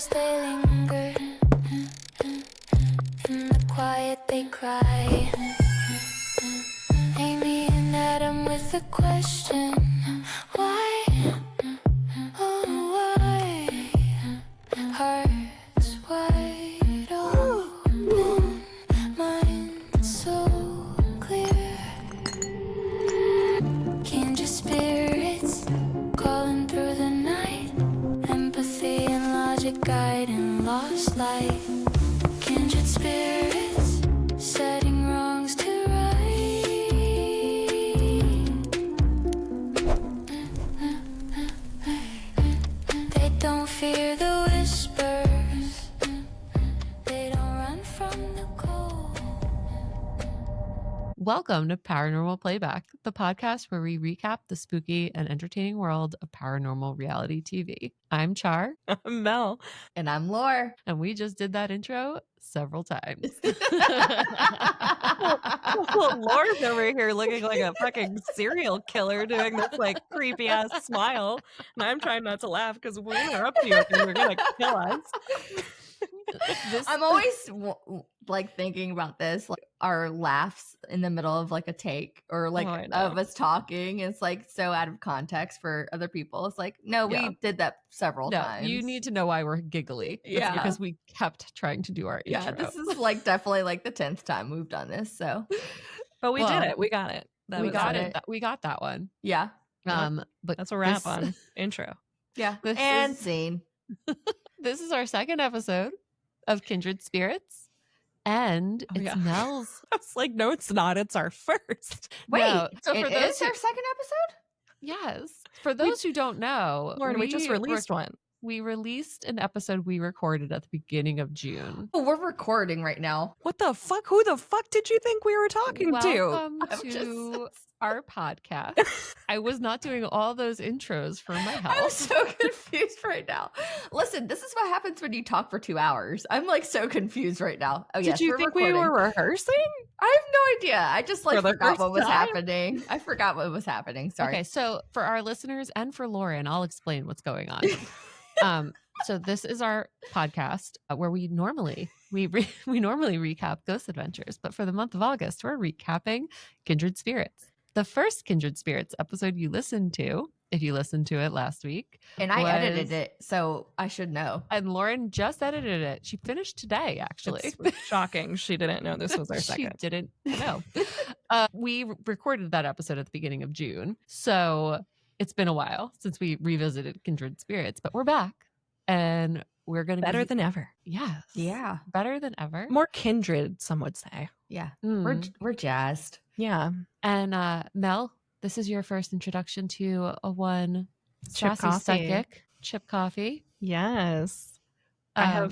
shadows they linger, in the quiet they cry. Amy and Adam with a question. Why? Oh, why? Hearts wide open, mind so clear. Kindred spirits calling through the night. Empathy and logic guiding lost light. Kindred spirits setting wrongs to right. They don't fear the whispers. They don't run from the cold. Welcome to Paranormal Playback, the podcast where we recap the spooky and entertaining world of paranormal reality TV. I'm Char. I'm Mel. And I'm Lore. And we just did that intro several times. Lore's over here looking like a fucking serial killer doing this like creepy ass smile. And I'm trying not to laugh because we interrupt you and you're going to kill us. I'm always like thinking about this, like our laughs in the middle of like a take or like of us talking. It's like so out of context for other people. It's like, no, we did that several times. You need to know why we're giggly. Yeah. Because we kept trying to do our intro. Yeah, this is like definitely like the 10th time we've done this. So, but we did it. We got it. We got it. We got that one. Yeah. But that's a wrap on intro. Yeah. And scene. This is our second episode of Kindred Spirits. And it's Mel's. I was like, no, it's not. It's our first. Wait, no. So for those our second episode? Yes. For those who don't know, Lauren, we just released one. We released an episode we recorded at the beginning of June. Oh, we're recording right now. What the fuck? Who the fuck did you think we were talking Welcome to our podcast. I was not doing all those intros for my health. I'm so confused right now. Listen, this is what happens when you talk for 2 hours. I'm like so confused right now. Oh, did you think we were rehearsing? I have no idea. I just like forgot what was happening. I forgot what was happening. Sorry. Okay, so for our listeners and for Lauren, I'll explain what's going on. So this is our podcast where we normally recap Ghost Adventures, but for the month of August, we're recapping Kindred Spirits. The first Kindred Spirits episode you listened to, if you listened to it last week. And I edited it, so I should know. And Lauren just edited it. She finished today, actually. It's shocking. She didn't know this was our second. She didn't know. We recorded that episode at the beginning of June. So it's been a while since we revisited Kindred Spirits, but we're back. And we're going to be better than ever. Yes. Yeah. Better than ever. More kindred, some would say. Yeah. We're jazzed. Yeah. And Mel, this is your first introduction to a one Chip sassy coffee. psychic, Chip Coffee. Yes. I'll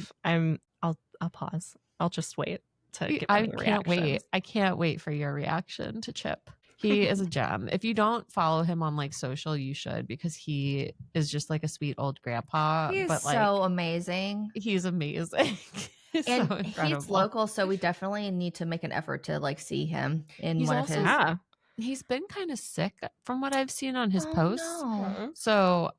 pause. I'll just wait to give I any can't wait. reactions. I can't wait for your reaction to Chip. He is a gem. If you don't follow him on like social, you should, because he is just like a sweet old grandpa. He's but like, so amazing. He's amazing. And so incredible. He's local, so we definitely need to make an effort to like see him in He's one also, of his. He's been kind of sick from what I've seen on his posts. No. So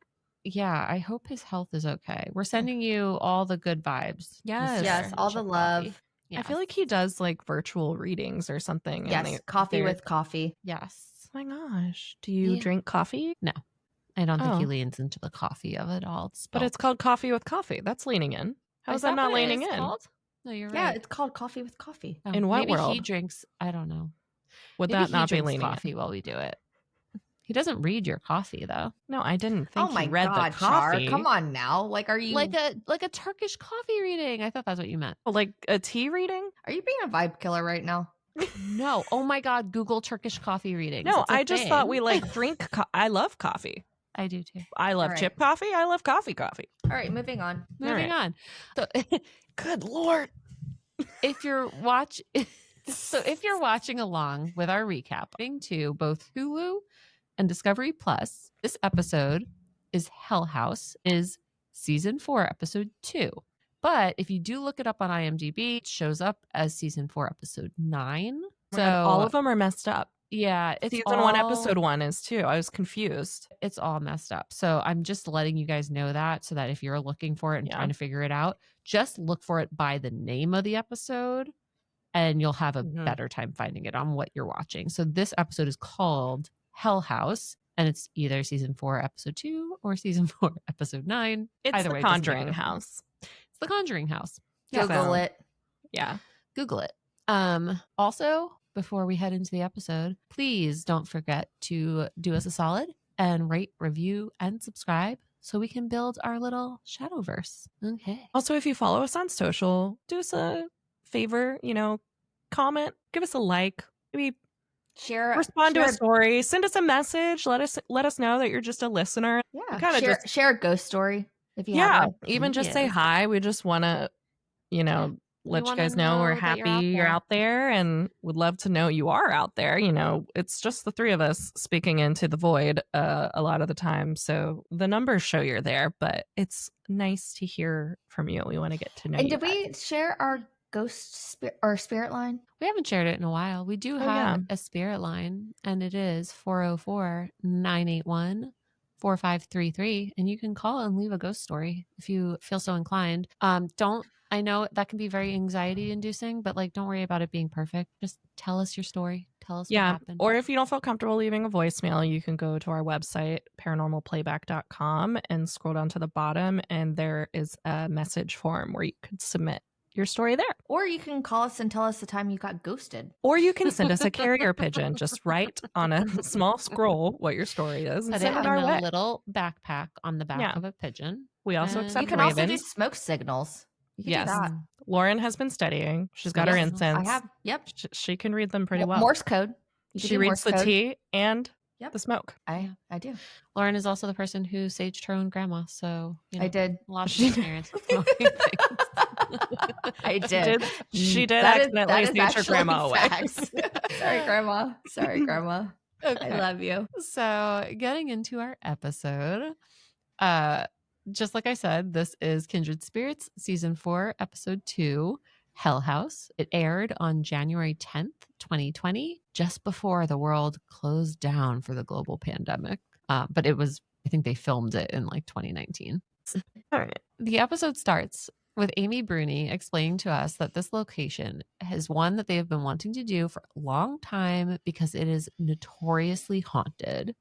yeah, I hope his health is okay. We're sending you all the good vibes. Yes. Yes, all the love. Yes. I feel like he does like virtual readings or something. Yes, coffee with coffee. Yes. Oh my gosh. Do you drink coffee? No. I don't think he leans into the coffee of it all. But it's called coffee with coffee. That's leaning in. How is that not leaning in? Called? No, you're right. Yeah, it's called coffee with coffee. Oh, in what maybe world? He drinks, I don't know. Would Maybe that not be leaning coffee in? while we do it? He doesn't read your coffee though. No, I didn't think Oh my he read God, the coffee. Char, come on now. Like, are you like a Turkish coffee reading? I thought that's what you meant. Like a tea reading? Are you being a vibe killer right now? No. Oh my God. Google Turkish coffee readings. No, It's a I just thing. thought we like drink. I love coffee. I do too. I love All right. chip coffee. I love coffee. All right, moving on. Moving on. So, Good Lord. if you're watching along with our recapping to both Hulu and Discovery Plus, this episode is Hell House, is season 4, episode 2. But if you do look it up on IMDb, it shows up as season 4, episode 9. So all of them are messed up. Yeah, it's Season 1, episode 1 is too. I was confused. It's all messed up. So I'm just letting you guys know that so that if you're looking for it and trying to figure it out, just look for it by the name of the episode and you'll have a better time finding it on what you're watching. So this episode is called Hell House and it's either season 4, episode 2 or season 4, episode 9. It's Either the way, Conjuring House. It's the Conjuring House. Google it. Yeah. Google it. Also, before we head into the episode, please don't forget to do us a solid and rate, review, and subscribe so we can build our little Shadowverse. Okay. Also, if you follow us on social, do us a favor, comment, give us a like, maybe respond to a story, send us a message, let us know that you're just a listener. Yeah. Share a ghost story if you have one. Even just say hi. We just want to, let you guys know we're happy you're out there and would love to know you are out there. It's just the three of us speaking into the void a lot of the time. So the numbers show you're there, but it's nice to hear from you. We want to get to know you. And did we share our spirit line? We haven't shared it in a while. We do have a spirit line and it is 404-981-4533. And you can call and leave a ghost story if you feel so inclined. I know that can be very anxiety inducing, but don't worry about it being perfect. Just tell us your story. Tell us what happened. Or if you don't feel comfortable leaving a voicemail, you can go to our website, paranormalplayback.com, and scroll down to the bottom. And there is a message form where you could submit your story there. Or you can call us and tell us the time you got ghosted. Or you can send us a carrier pigeon. Just write on a small scroll what your story is and send it our way. A little backpack on the back of a pigeon. We also accept You can ravens. also do smoke signals. Yes. Lauren has been studying. She's got her incense. I have. Yep. She can read them pretty well. Morse code. She reads the tea and the smoke. I do. Lauren is also the person who saged her own grandma. So I did. A lot of experience with smoking things. I did. She did accidentally sage her grandma away. Sorry, grandma. Sorry, grandma. Okay. I love you. So getting into our episode, just like I said, this is Kindred Spirits, season 4, episode 2, Hell House. It aired on January 10th, 2020, just before the world closed down for the global pandemic. But I think they filmed it in 2019. All right. The episode starts with Amy Bruni explaining to us that this location is one that they have been wanting to do for a long time because it is notoriously haunted.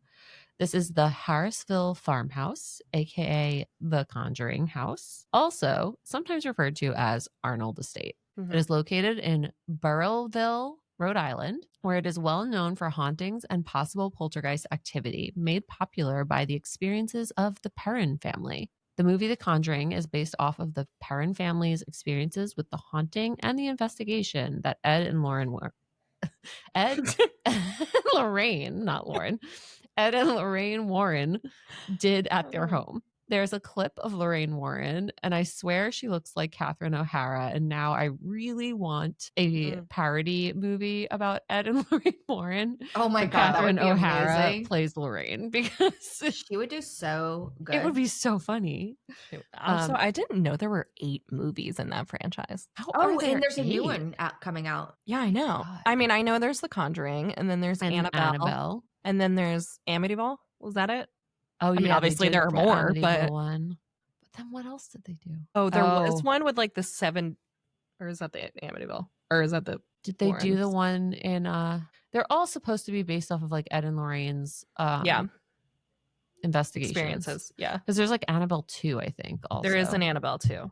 This is the Harrisville farmhouse, aka the Conjuring House, also sometimes referred to as Arnold Estate. It is located in Burrillville, Rhode Island, where it is well known for hauntings and possible poltergeist activity made popular by the experiences of the Perron family. The movie The Conjuring is based off of the Perron family's experiences with the haunting and the investigation that Ed and Lorraine, not Lauren. Ed and Lorraine Warren did at their home. There's a clip of Lorraine Warren, and I swear she looks like Catherine O'Hara. And now I really want a parody movie about Ed and Lorraine Warren. Oh my God, Catherine that would be O'Hara amazing. plays Lorraine because she would do so good. It would be so funny. Also, I didn't know there were 8 movies in that franchise. And there's a new one coming out. Yeah, I know. God. I mean, I know there's The Conjuring, and then there's Annabelle. And then there's Amityville. Was that it? Oh, yeah. Obviously there are more, but one. But then what else did they do? Oh, there was one with the 7, or is that the Amityville? Or is that the Did they do the one in they're all supposed to be based off of Ed and Lorraine's investigations. Experiences. Yeah. Because there's Annabelle 2, I think. Also. There is an Annabelle 2.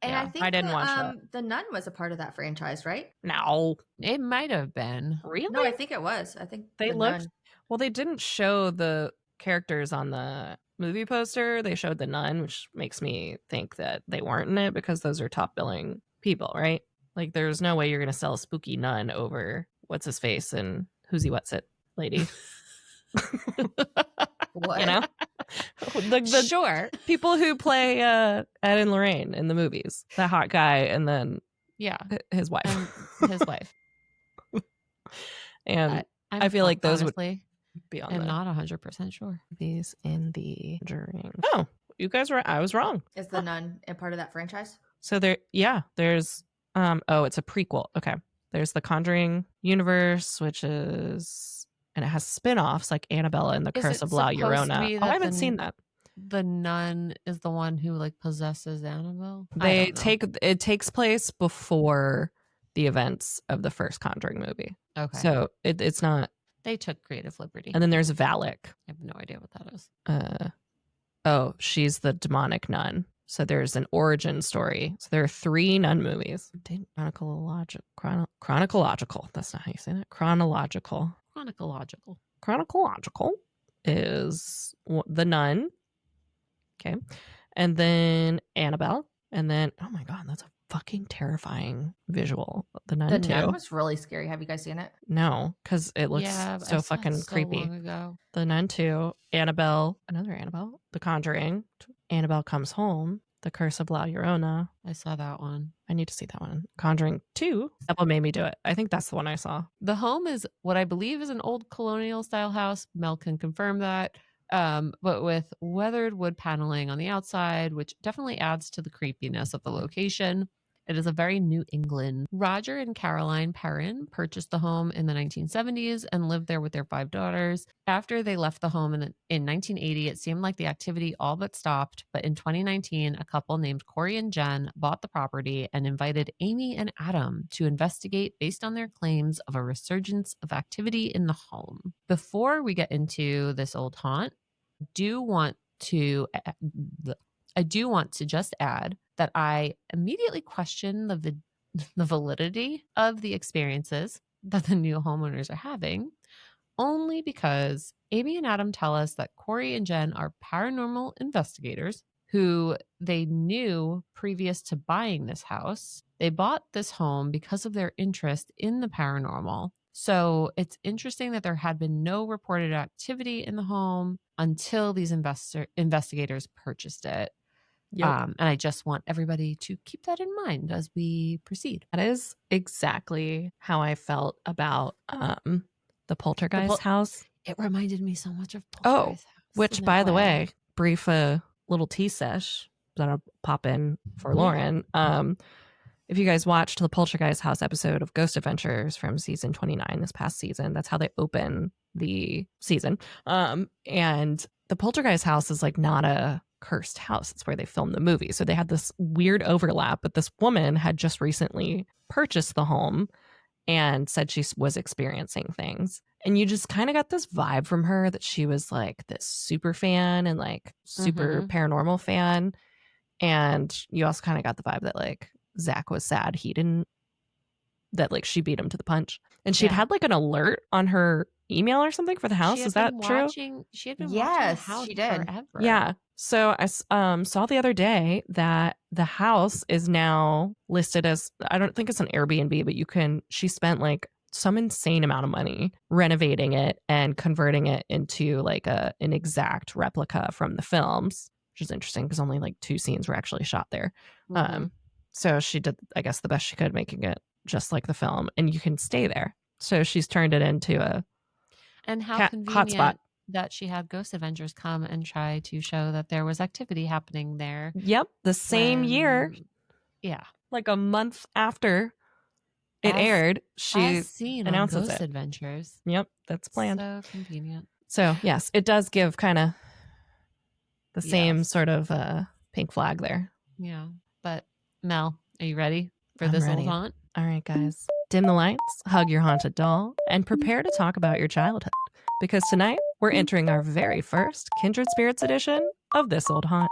And I think I didn't watch that. The Nun was a part of that franchise, right? No. It might have been. Really? No, I think it was. I think they looked. Well, they didn't show the characters on the movie poster. They showed the Nun, which makes me think that they weren't in it because those are top billing people, right? There's no way you're going to sell a spooky nun over what's his face and who's he what's it lady. What? The sure people who play Ed and Lorraine in the movies, the hot guy, and then his wife, and his wife, and I feel like those honestly, would be on. I'm not 100% sure. These in the Conjuring. Oh, you guys were. I was wrong. Is the Nun a part of that franchise? So there's it's a prequel. Okay, there's the Conjuring universe, which is and it has spin-offs like Annabelle and the Curse of La Llorona. I haven't seen that. The nun is the one who like possesses Annabelle. It takes place before the events of the first Conjuring movie. Okay. So it's not. They took creative liberty. And then there's Valak. I have no idea what that is. She's the demonic nun. So there's an origin story. So there are 3 nun movies. Chronological. That's not how you say that. Chronological is the nun. Okay. And then Annabelle. And then, oh my God, that's a fucking terrifying visual. The Nun 2. The Nun was really scary. Have you guys seen it? No, because it looks so fucking creepy. Long ago. The Nun 2, Annabelle, another Annabelle, The Conjuring, Annabelle Comes Home, The Curse of La Llorona. I saw that one. I need to see that one. Conjuring 2. That one made me do it. I think that's the one I saw. The home is what I believe is an old colonial style house. Mel can confirm that. But with weathered wood paneling on the outside, which definitely adds to the creepiness of the location. It is a very New England. Roger and Caroline Perron purchased the home in the 1970s and lived there with their 5 daughters. After they left the home in 1980, it seemed like the activity all but stopped. But in 2019, a couple named Corey and Jen bought the property and invited Amy and Adam to investigate based on their claims of a resurgence of activity in the home. Before we get into this old haunt, I do want to just add that I immediately question the validity of the experiences that the new homeowners are having, only because Amy and Adam tell us that Corey and Jen are paranormal investigators who they knew previous to buying this house. They bought this home because of their interest in the paranormal. So it's interesting that there had been no reported activity in the home until these investigators purchased it. Yep. And I just want everybody to keep that in mind as we proceed. That is exactly how I felt about the Poltergeist house. It reminded me so much of Poltergeist house. Which, by the way, brief little tea sesh that I'll pop in for Lauren. If you guys watched the Poltergeist house episode of Ghost Adventures from season 29 this past season, that's how they open the season. And the Poltergeist house is like not a cursed house. It's where they filmed the movie. So they had this weird overlap, but this woman had just recently purchased the home and said she was experiencing things. And you just kind of got this vibe from her that she was like this super fan and like super paranormal fan. And you also kind of got the vibe that like Zach was sad that like she beat him to the punch. And she'd had like an alert on her email or something for the house. Is that true? She had been watching the house forever. Yeah. So I saw the other day that the house is now listed as, I don't think it's an Airbnb, but she spent like some insane amount of money renovating it and converting it into like an exact replica from the films, which is interesting because only like 2 scenes were actually shot there. So she did, I guess, the best she could, making it just like the film, and you can stay there. So she's turned it into a convenient hotspot that she had Ghost Adventures come and try to show that there was activity happening there. Yep, the same year. Yeah, like a month after it aired, she announced Ghost Adventures. Yep, that's planned. So convenient. So yes, it does give kind of the same sort of pink flag there. Yeah, but Mel, are you ready for this old haunt? All right, guys. Dim the lights, hug your haunted doll, and prepare to talk about your childhood. Because tonight, we're entering our very first Kindred Spirits edition of This Old Haunt.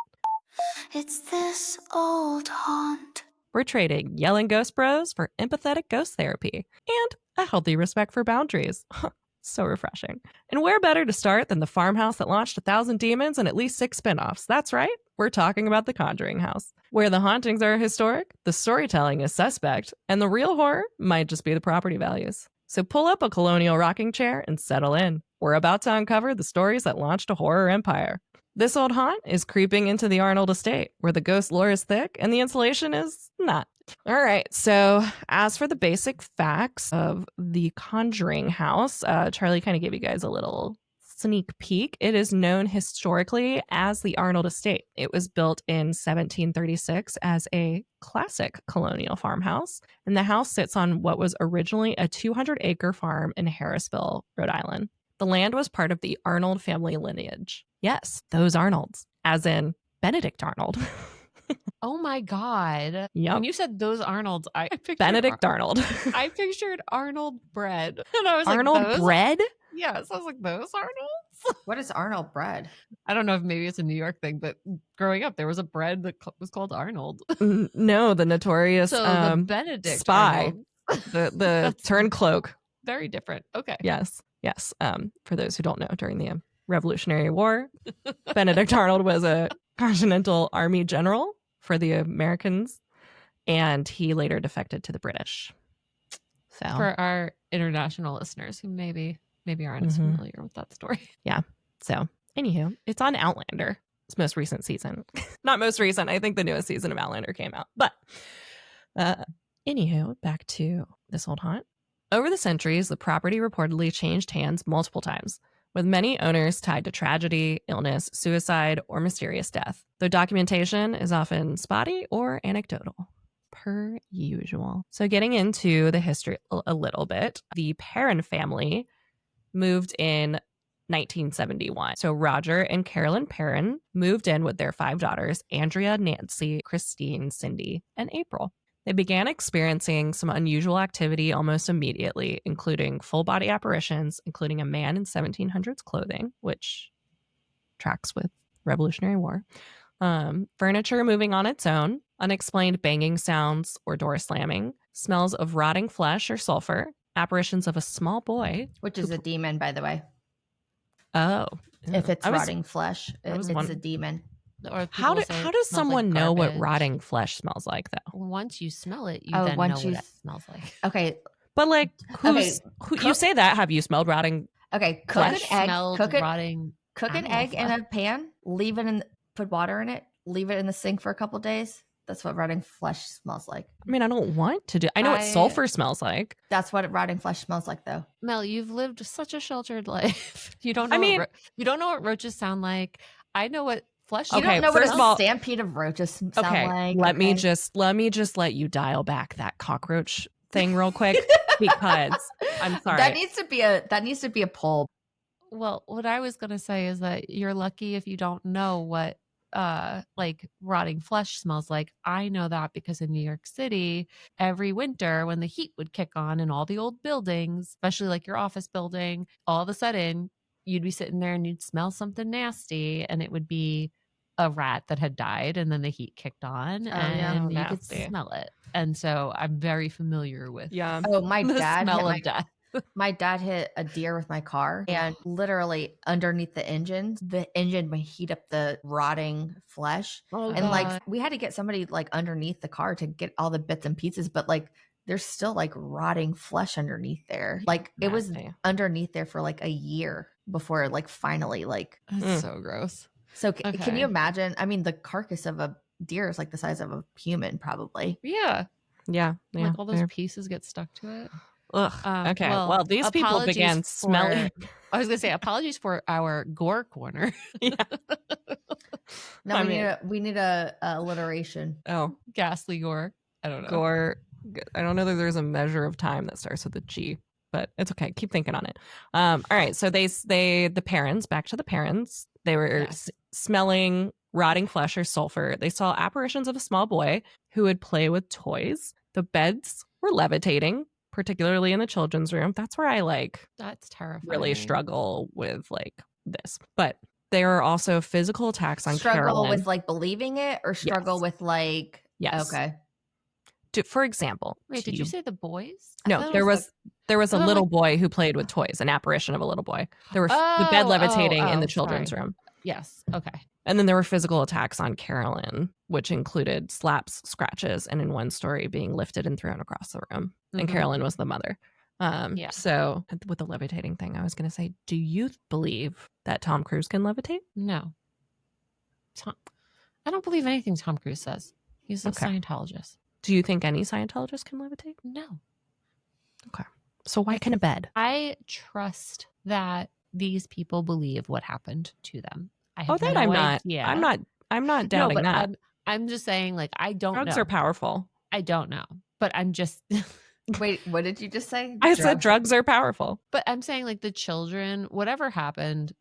It's this old haunt. We're trading yelling ghost bros for empathetic ghost therapy and a healthy respect for boundaries. So refreshing. And where better to start than the farmhouse that launched 1,000 demons and at least 6 spinoffs? That's right. We're talking about the Conjuring House, where the hauntings are historic, the storytelling is suspect, and the real horror might just be the property values. So pull up a colonial rocking chair and settle in. We're about to uncover the stories that launched a horror empire. This old haunt is creeping into the Arnold estate, where the ghost lore is thick and the insulation is not. All right, so as for the basic facts of the Conjuring House, Charlie kind of gave you guys a little sneak peek. It is known historically as the Arnold Estate. It was built in 1736 as a classic colonial farmhouse, and the house sits on what was originally a 200-acre farm in Harrisville, Rhode Island. The land was part of the Arnold family lineage. Yes, those Arnolds, as in Benedict Arnold. Oh my God. Yep. When you said those Arnolds, I pictured Benedict Arnold. I pictured Arnold bread. And I was Arnold like, bread? Yes. I was like, those Arnolds? What is Arnold bread? I don't know if maybe it's a New York thing, but growing up, there was a bread that was called Arnold. No, the notorious the Benedict spy, Arnold. the turncloak. Very different. Okay. Yes. For those who don't know, during the Revolutionary War, Benedict Arnold was a Continental Army general for the Americans, and he later defected to the British. So for our international listeners who maybe aren't as familiar with that story. Yeah. So anywho, it's on Outlander. It's most recent season. Not most recent. I think the newest season of Outlander came out. But anywho, back to this old haunt. Over the centuries, the property reportedly changed hands multiple times, with many owners tied to tragedy, illness, suicide, or mysterious death, though documentation is often spotty or anecdotal, per usual. So getting into the history a little bit, the Perron family moved in 1971. So Roger and Carolyn Perron moved in with their 5 daughters, Andrea, Nancy, Christine, Cindy, and April. They began experiencing some unusual activity almost immediately, including full-body apparitions, including a man in 1700s clothing, which tracks with Revolutionary War, furniture moving on its own, unexplained banging sounds or door slamming, smells of rotting flesh or sulfur, apparitions of a small boy. Which is a demon, by the way. Oh. If it's rotting flesh, it's a demon. Or how does someone know what rotting flesh smells like, though? Once you smell it, you then know what it smells like. Okay. But like, you say that? Have you smelled rotting? Okay, cook an egg in a pan, put water in it, leave it in the sink for a couple days. That's what rotting flesh smells like. I mean, I don't want to do. I know what sulfur smells like. That's what rotting flesh smells like, though. Mel, you've lived such a sheltered life. You don't know. You don't know what roaches sound like. I know what flesh. You don't know what a stampede of roaches sound like. Let me just let you dial back that cockroach thing real quick because I'm sorry. That needs to be a poll. Well, what I was gonna say is that you're lucky if you don't know what like rotting flesh smells like. I know that because in New York City, every winter when the heat would kick on in all the old buildings, especially like your office building, all of a sudden you'd be sitting there and you'd smell something nasty, and it would be a rat that had died, and then the heat kicked on, and you could smell it. And so I'm very familiar with my dad smell of death. My dad hit a deer with my car, and literally underneath the engine would heat up the rotting flesh. Like we had to get somebody like underneath the car to get all the bits and pieces, but like there's still like rotting flesh underneath there. Like it was underneath there for like a year before it like finally like. That's so gross. So can you imagine? I mean, the carcass of a deer is like the size of a human, probably. Yeah. Like all those pieces get stuck to it. Ugh. Okay. Well, these people began smelling. I was gonna say apologies for our gore corner. No, we need a alliteration. Oh, ghastly gore. I don't know. Gore. I don't know that there's a measure of time that starts with a G, but it's okay. Keep thinking on it. All right. So the parents, back to the parents. They were smelling rotting flesh or sulfur. They saw apparitions of a small boy who would play with toys. The beds were levitating, particularly in the children's room. That's where I that's terrifying. Really struggle with this. But there are also physical attacks on Carolyn. Struggle with like believing it, or struggle with like okay. For example, wait, did you say the boys? No, there was a little boy who played with toys, an apparition of a little boy. There were the bed levitating in the children's room. Yes. Okay. And then there were physical attacks on Carolyn, which included slaps, scratches, and in one story being lifted and thrown across the room. Mm-hmm. And Carolyn was the mother. So with the levitating thing, I was going to say, do you believe that Tom Cruise can levitate? No. I don't believe anything Tom Cruise says. He's a Scientologist. Do you think any Scientologist can levitate? No. Okay. So why can a bed? I trust that these people believe what happened to them. I'm not doubting that. I'm just saying, like, I don't know. Drugs are powerful. I don't know. But I'm just Wait, what did you just say? I said drugs are powerful. But I'm saying like the children, whatever happened,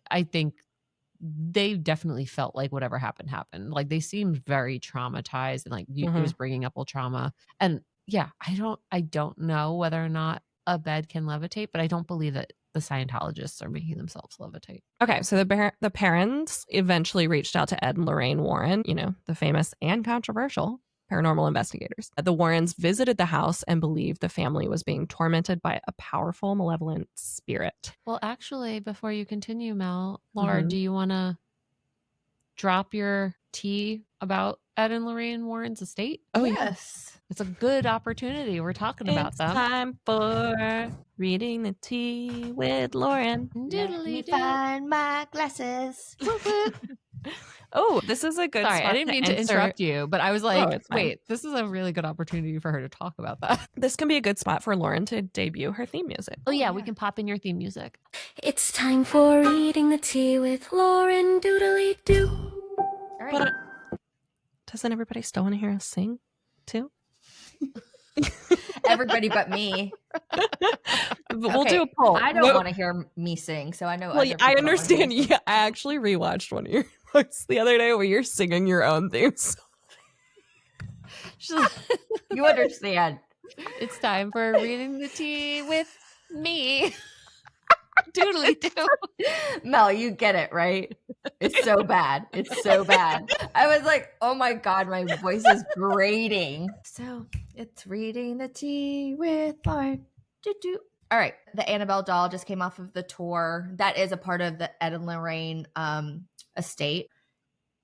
I think they definitely felt like whatever happened. Like they seemed very traumatized and like it was bringing up old trauma. And yeah, I don't know whether or not a bed can levitate, but I don't believe that the Scientologists are making themselves levitate. Okay, so the parents eventually reached out to Ed and Lorraine Warren, the famous and controversial paranormal investigators. The Warrens visited the house and believed the family was being tormented by a powerful, malevolent spirit. Well, actually, before you continue, Mel, Laura, do you want to drop your tea about Ed and Lorraine Warren's estate? Oh, yes. It's a good opportunity. We're talking about them. It's time for reading the tea with Lauren. Let me find my glasses. Oh, this is a good Sorry, spot I didn't mean to interrupt you, but I was like, wait, this is a really good opportunity for her to talk about that. This can be a good spot for Lauren to debut her theme music. Oh, yeah, we can pop in your theme music. It's time for reading the tea with Lauren Doodly Doo. All right. But doesn't everybody still want to hear us sing too? Everybody but me. We'll do a poll. I don't want to hear me sing, so I know. Well, I understand. Yeah, I actually rewatched one of your books the other day where you're singing your own themes. You understand. It's time for reading the tea with me. Doodly doo. Mel, you get it, right? It's so bad. It's so bad. I was like, oh my God, my voice is grating. So it's reading the tea with Lauren. Doo-doo. All right. The Annabelle doll just came off of the tour. That is a part of the Ed and Lorraine estate.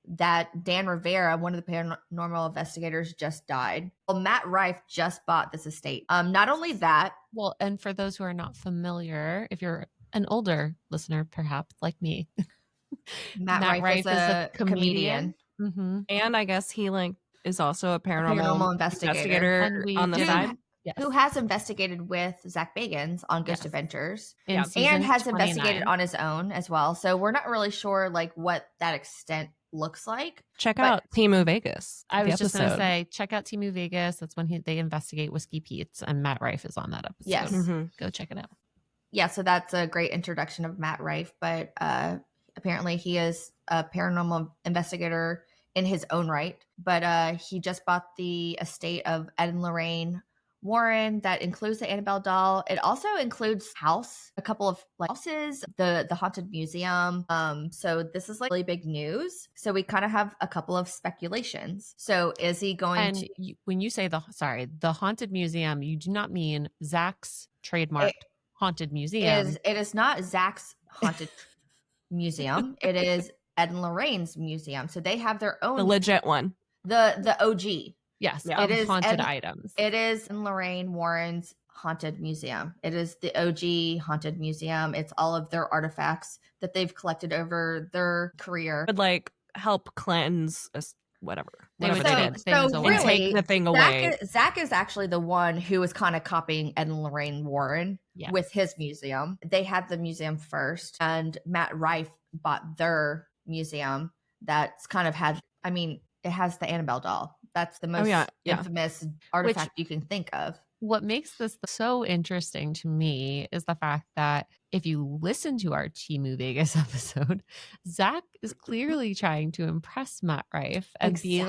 That Dan Rivera, one of the paranormal investigators, just died. Well, Matt Rife just bought this estate. Not only that. Well, and for those who are not familiar, if you're an older listener, perhaps like me, Matt Rife is a comedian. Mm-hmm. And I guess he is also a paranormal investigator on the side. Yes. Who has investigated with Zach Bagans on Ghost Adventures and has 29. investigated on his own as well. So we're not really sure what that extent looks like. Check out Timu Vegas. I was just going to say, check out Timu Vegas. That's when they investigate Whiskey Pete's, and Matt Rife is on that episode. Yes. Go check it out. Yeah, so that's a great introduction of Matt Rife, but apparently he is a paranormal investigator in his own right. But he just bought the estate of Ed and Lorraine Warren that includes the Annabelle doll. It also includes a couple of houses, the haunted museum. So this is really big news. So we kind of have a couple of speculations. So is he going to? When you say the haunted museum, you do not mean Zach's trademarked haunted museum. It is not Zach's haunted museum. It is Ed and Lorraine's museum. So they have their own, the legit one, the OG. Yes, it is haunted items. It is in Lorraine Warren's haunted museum. It is the OG haunted museum. It's all of their artifacts that they've collected over their career. Would help cleanse whatever they would take things away. And take the thing away. Zach is actually the one who was kind of copying Ed and Lorraine Warren with his museum. They had the museum first, and Matt Rife bought their museum that's kind of it has the Annabelle doll. That's the most infamous artifact you can think of. What makes this so interesting to me is the fact that if you listen to our Timu Vegas episode, Zach is clearly trying to impress Matt Rife and be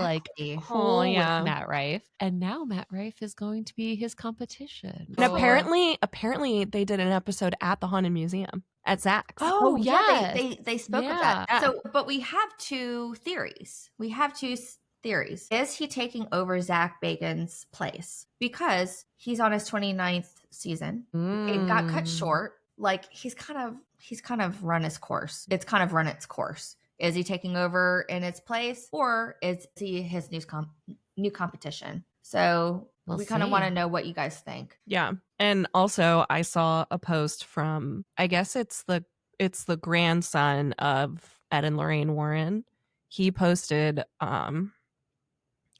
cool with Matt Rife. And now Matt Rife is going to be his competition. And apparently they did an episode at the Haunted Museum at Zach's. Oh yeah, they spoke of that. So, but we have two theories. Is he taking over Zach Bagans' place? Because he's on his 29th season. It got cut short. He's kind of run his course. It's kind of run its course. Is he taking over in its place, or is he his new competition? So we kind of want to know what you guys think. Yeah. And also I saw a post from, I guess it's the grandson of Ed and Lorraine Warren. He posted,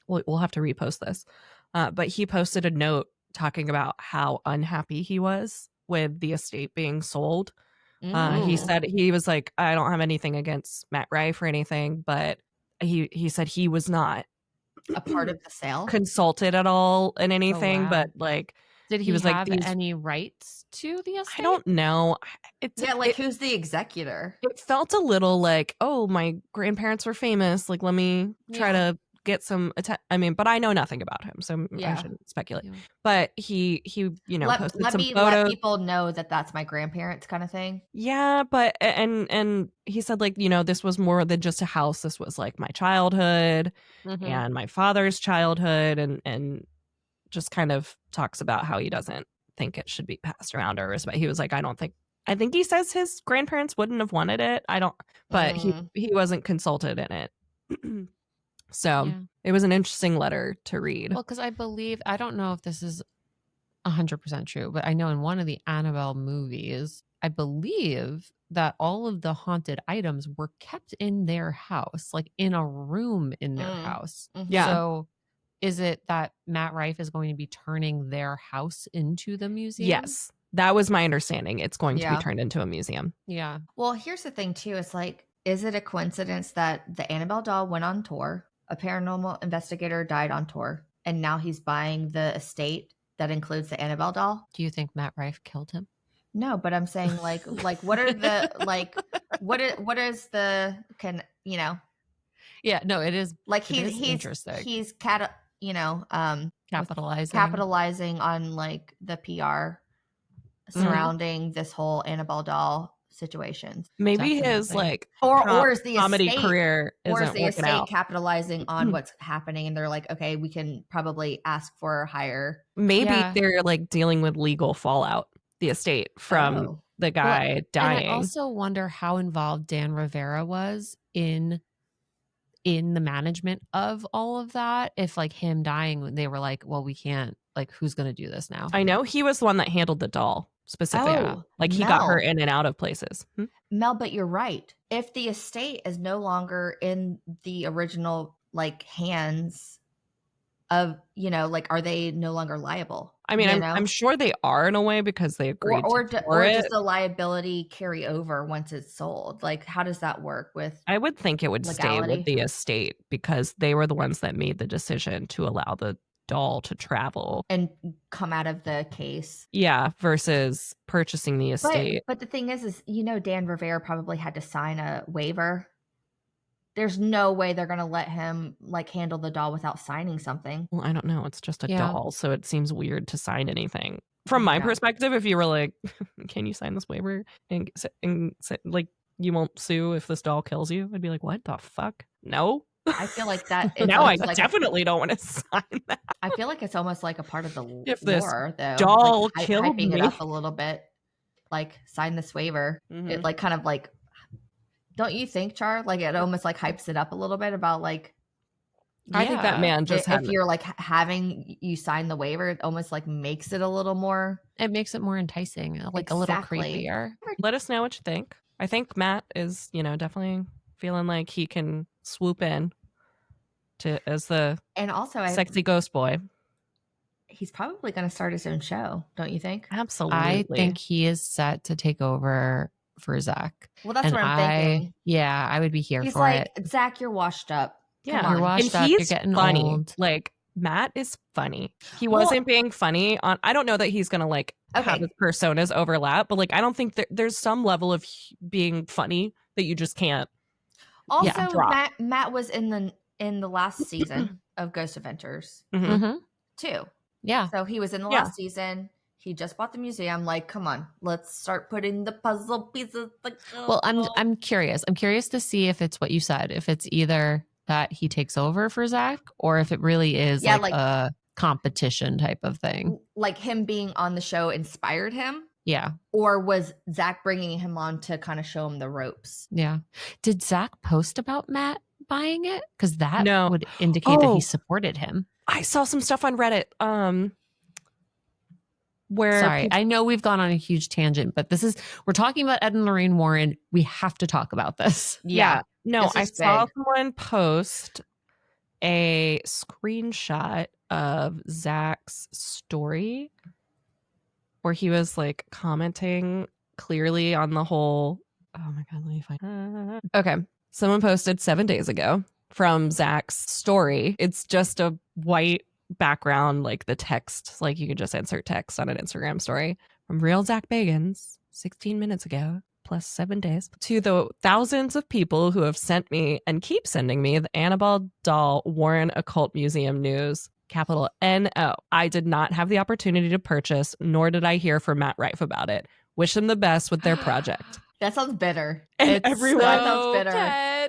we'll have to repost this, but he posted a note talking about how unhappy he was with the estate being sold. He said, he was like, I don't have anything against Matt Rife or anything, but he said he was not a part of the sale, consulted at all in anything, but Did he have any rights to the estate? I don't know. Who's the executor? It felt a little like, oh, my grandparents were famous. Like, let me try to get some but I know nothing about him, so I shouldn't speculate. Yeah. But he posted some photos. Let people know that that's my grandparents kind of thing. Yeah, but and he said, like, this was more than just a house. This was like my childhood and my father's childhood, and just kind of talks about how he doesn't think it should be passed around or respect. He was like, I think he says his grandparents wouldn't have wanted it. But he wasn't consulted in it. So it was an interesting letter to read. Well, because I don't know if this is 100% true, but I know in one of the Annabelle movies, I believe that all of the haunted items were kept in their house, like in a room in their house. Yeah. So is it that Matt Rife is going to be turning their house into the museum? Yes. That was my understanding. It's going to be turned into a museum. Yeah. Well, here's the thing, too. It's like, is it a coincidence that the Annabelle doll went on tour, a paranormal investigator died on tour, and now he's buying the estate that includes the Annabelle doll? Do you think Matt Rife killed him? No, but I'm saying, like what are the, what is the, Yeah, no, it is. Like, he's interesting. He's, capitalizing on, like, the PR surrounding this whole Annabelle doll situation. Maybe his or is the comedy estate, career isn't or is the working estate out. capitalizing on what's happening, and they're like, okay, we can probably ask for higher. Maybe they're like dealing with legal fallout, the estate from the guy dying. And I also wonder how involved Dan Rivera was in the management of all of that. If like him dying, they were like, well, we can't, like, who's going to do this now? I know he was the one that handled the doll specifically. He got her in and out of places. Mel, but you're right. If the estate is no longer in the original, like, hands of, are they no longer liable? I mean, I'm sure they are in a way because they agreed or does the liability carry over once it's sold? Like, how does that work with I would think it would legality? stay with the estate because they were the ones that made the decision to allow the doll to travel and come out of the case. Yeah, versus purchasing the estate. But the thing is Dan Rivera probably had to sign a waiver. There's no way they're going to let him, like, handle the doll without signing something. Well, I don't know. It's just a doll, so it seems weird to sign anything. From my perspective, if you were like, can you sign this waiver and like, you won't sue if this doll kills you? I'd be like, what the fuck? No. I feel like that. Now I definitely don't want to sign that. I feel like it's almost like a part of the if lore, though. Doll killed hyping me. It up a little bit, like, sign this waiver. It, like, kind of like, don't you think, Char? Like, it almost like hypes it up a little bit about, like, I think that man just if you're like having you sign the waiver, it almost like makes it a little more. It makes it more enticing, like a little creepier. Let us know what you think. I think Matt is, definitely feeling like he can swoop in as the sexy ghost boy. He's probably going to start his own show, don't you think? Absolutely. I think he is set to take over for Zach. Well, that's what I'm thinking. Yeah, I would be here He's for like, it. Zach, you're washed up. Yeah, you're washed up. You're getting funny. Old. Like, Matt is funny. He wasn't being funny on. I don't know that he's gonna have his personas overlap, but like, I don't think there's some level of being funny that you just can't. Also, Matt was in the last season of Ghost Adventures too. Yeah, so he was in the last season. He just bought the museum. Like, come on, let's start putting the puzzle pieces. Well, I'm curious. I'm curious to see if it's what you said. If it's either that he takes over for Zach, or if it really is like a competition type of thing. Like, him being on the show inspired him. Yeah. Or was Zach bringing him on to kind of show him the ropes? Yeah. Did Zach post about Matt buying it? Because that would indicate that he supported him. I saw some stuff on Reddit. Sorry, I know we've gone on a huge tangent, but we're talking about Ed and Lorraine Warren. We have to talk about this. Yeah. No, I saw someone post a screenshot of Zach's story where he was like commenting clearly on the whole. Oh my God, let me find. Okay. Someone posted 7 days ago from Zach's story. It's just a white background, like the text, like you could just insert text on an Instagram story from real Zach Bagans 16 minutes ago, plus 7 days, to the thousands of people who have sent me and keep sending me the Annabelle doll Warren Occult Museum news. Capital N-O. I did not have the opportunity to purchase, nor did I hear from Matt Rife about it. Wish them the best with their project. That sounds bitter. And everyone, that sounds bitter.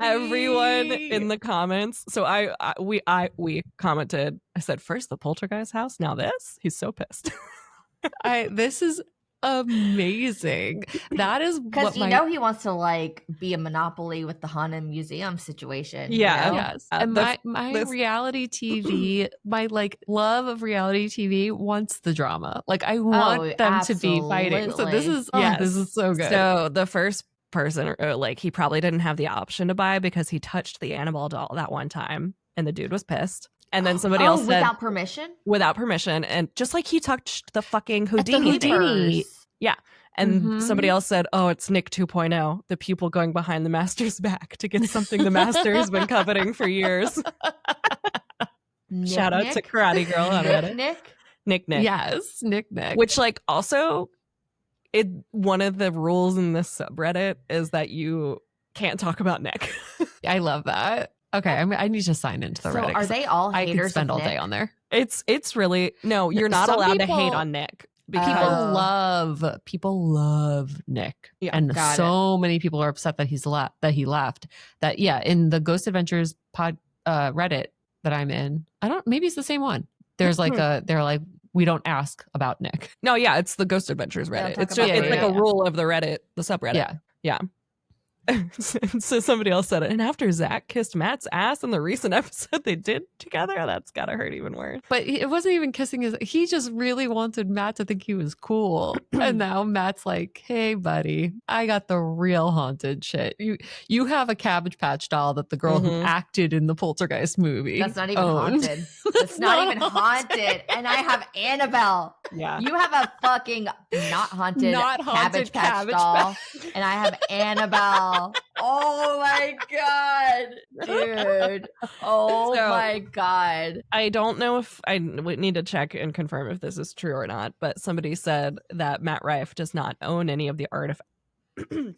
Everyone in the comments. So we commented. I said, first the poltergeist house, now this. He's so pissed. This is amazing. That is because he wants to like be a monopoly with the haunted museum situation. Yeah, yes. And my reality TV, my like love of reality TV wants the drama. Like I want them to be fighting. So this is this is so good. So the first person, like he probably didn't have the option to buy because he touched the Annabelle doll that one time, and the dude was pissed. And then somebody else said without permission? Without permission. And just like he touched the fucking Houdini. Yeah. And somebody else said, oh, it's Nick 2.0, the pupil going behind the master's back to get something the master has been coveting for years. Shout out to Karate Girl on Reddit. Nick. Yes, Nick. Which like also, one of the rules in this subreddit is that you can't talk about Nick. I love that. Okay, I need to sign into the Reddit. Are they all haters? I could spend all day on there. It's really no. You're not allowed to hate on Nick. Because people love Nick, and so many people are upset that he left. That in the Ghost Adventures pod Reddit that I'm in, maybe it's the same one. There's like they're like, we don't ask about Nick. No, it's the Ghost Adventures Reddit. It's just it's like a rule of the Reddit, the subreddit. Yeah. So somebody else said it. And after Zach kissed Matt's ass in the recent episode they did together, that's gotta hurt even worse. But it wasn't even kissing he just really wanted Matt to think he was cool. And now Matt's like, hey buddy, I got the real haunted shit. You have a Cabbage Patch doll that the girl who acted in the Poltergeist movie that's not even haunted. That's not even haunted. And I have Annabelle. Yeah. You have a fucking not haunted Cabbage Patch doll. And I have Annabelle. Oh my god, dude. My god. I don't know if I would need to check and confirm if this is true or not, but somebody said that Matt Rife does not own any of the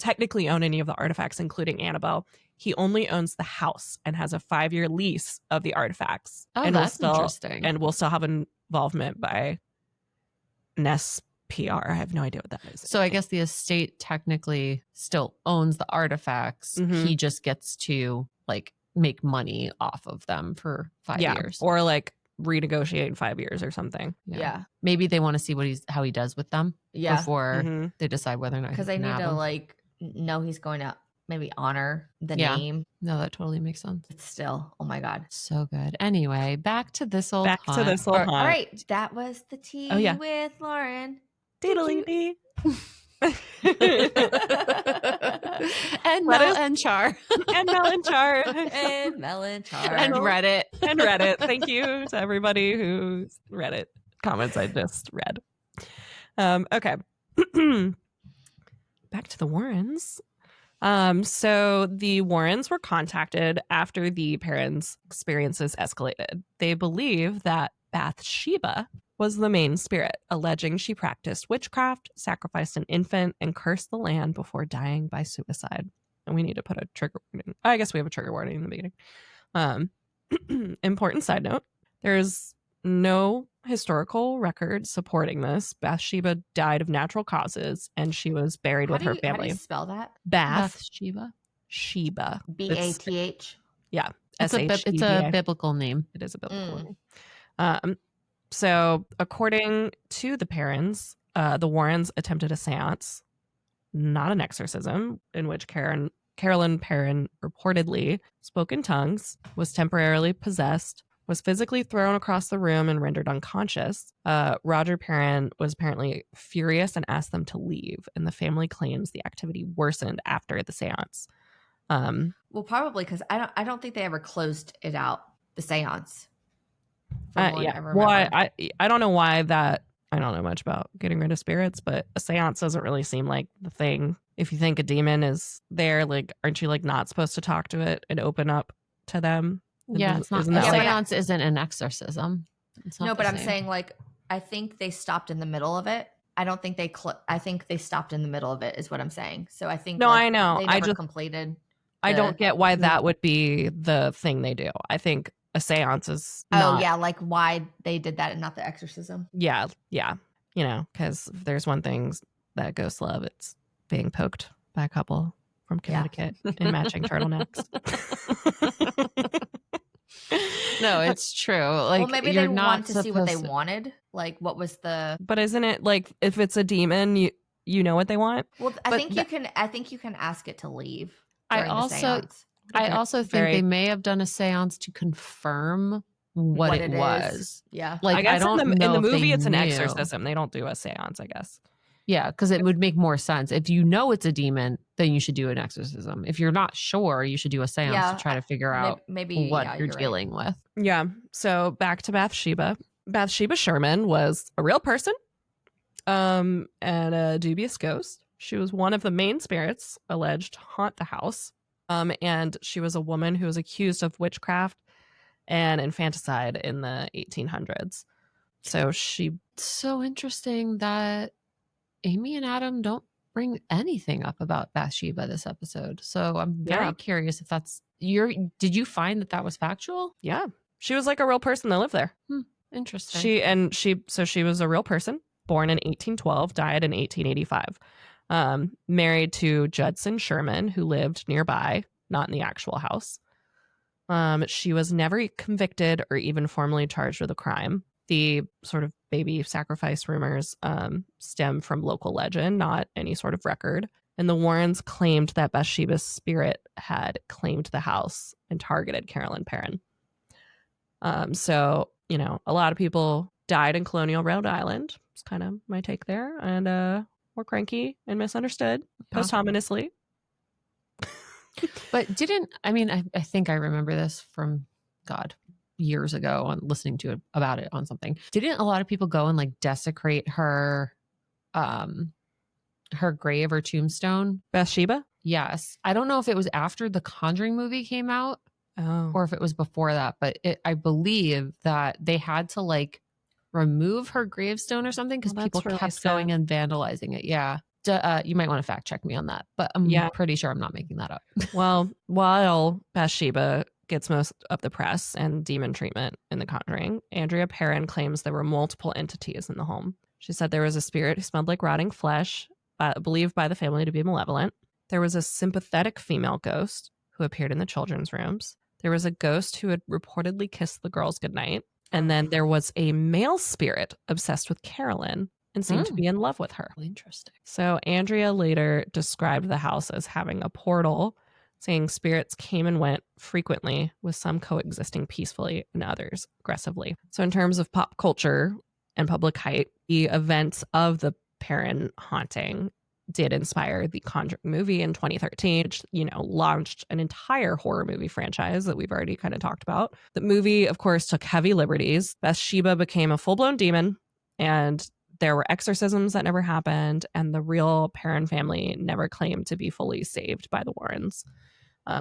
technically own any of the artifacts, including Annabelle. He only owns the house and has a 5-year lease of the artifacts. Oh, that's interesting. And will still have involvement by Ness PR. I have no idea what that is. So I guess the estate technically still owns the artifacts. He just gets to like make money off of them for 5 years, or like renegotiate in 5 years or something. Yeah. Maybe they want to see how he does with them before they decide whether or not, because they need to like know he's going to maybe honor the name. No, that totally makes sense. But still, oh my god, so good. Anyway, back to this old haunt. All right, that was the tea with Lauren. Diddly dee. And Mel and Char. And Mel and Char. And Mel and Char. And Reddit. And Reddit. Thank you to everybody who's Reddit comments I just read. Okay. Back to the Warrens. So the Warrens were contacted after the Perron's experiences escalated. They believe that Bathsheba was the main spirit, alleging she practiced witchcraft, sacrificed an infant, and cursed the land before dying by suicide. And we need to put a trigger warning. I guess we have a trigger warning in the beginning. Important side note, there's no historical record supporting this. Bathsheba died of natural causes, and she was buried with her family. How do you spell that? Bathsheba? Sheba. Bath? Yeah. It's a biblical name. It is a biblical name. So according to the Perrons, the Warrens attempted a seance, not an exorcism, in which Carolyn Perron reportedly spoke in tongues, was temporarily possessed, was physically thrown across the room and rendered unconscious. Roger Perron was apparently furious and asked them to leave, and the family claims the activity worsened after the seance. Well, probably because I don't think they ever closed it out, the seance. Well, I don't know why that. I don't know much about getting rid of spirits, but a seance doesn't really seem like the thing. If you think a demon is there, like, aren't you like not supposed to talk to it and open up to them? Yeah, it's not. A seance isn't an exorcism. No, but I'm saying like I think they stopped in the middle of it. I don't think they. I think they stopped in the middle of it. Is what I'm saying. So I think. No, I know. They never completed. I don't get why that would be the thing they do. I think a seance is. Oh yeah, like why they did that and not the exorcism. Yeah. You know, because if there's one thing that ghosts love, it's being poked by a couple from Connecticut in matching turtlenecks. No, it's true. Like, well, maybe they want to see what they wanted. Like, what was the? But isn't it like if it's a demon, you know what they want? Well, I think you can. I think you can ask it to leave. I also think they may have done a seance to confirm what it was. Yeah, like I guess in the movie it's an exorcism. They don't do a seance, I guess. Yeah, because it would make more sense. If you know it's a demon, then you should do an exorcism. If you're not sure, you should do a seance to try to figure out maybe what you're dealing with. Yeah. So back to Bathsheba. Bathsheba Sherman was a real person and a dubious ghost. She was one of the main spirits alleged to haunt the house. And she was a woman who was accused of witchcraft and infanticide in the 1800s. So so interesting that Amy and Adam don't bring anything up about Bathsheba this episode. So I'm very curious if that's did you find that was factual? Yeah. She was like a real person that lived there. Interesting. She was a real person, born in 1812, died in 1885. Married to Judson Sherman, who lived nearby, not in the actual house. She was never convicted or even formally charged with a crime. The sort of baby sacrifice rumors stem from local legend, not any sort of record. And the Warrens claimed that Bathsheba's spirit had claimed the house and targeted Carolyn Perron. So, you know, a lot of people died in colonial Rhode Island. It's kind of my take there. And were cranky and misunderstood posthumously. But I think I remember this from years ago on listening to it about it on something. Didn't a lot of people go and like desecrate her grave or tombstone? Bathsheba? Yes. I don't know if it was after the Conjuring movie came out or if it was before that, but I believe that they had to like remove her gravestone or something because people kept going and vandalizing it. Yeah. You might want to fact check me on that, but I'm pretty sure I'm not making that up. Well, while Bathsheba gets most of the press and demon treatment in The Conjuring, Andrea Perron claims there were multiple entities in the home. She said there was a spirit who smelled like rotting flesh, believed by the family to be malevolent. There was a sympathetic female ghost who appeared in the children's rooms. There was a ghost who had reportedly kissed the girls goodnight. And then there was a male spirit obsessed with Carolyn and seemed to be in love with her. Interesting. So Andrea later described the house as having a portal, saying spirits came and went frequently, with some coexisting peacefully and others aggressively. So in terms of pop culture and public hype, the events of the Perron haunting did inspire the Conjuring movie in 2013, which, you know, launched an entire horror movie franchise that we've already kind of talked about. The movie, of course, took heavy liberties. Bathsheba became a full-blown demon, and there were exorcisms that never happened, and the real Perron family never claimed to be fully saved by the Warrens.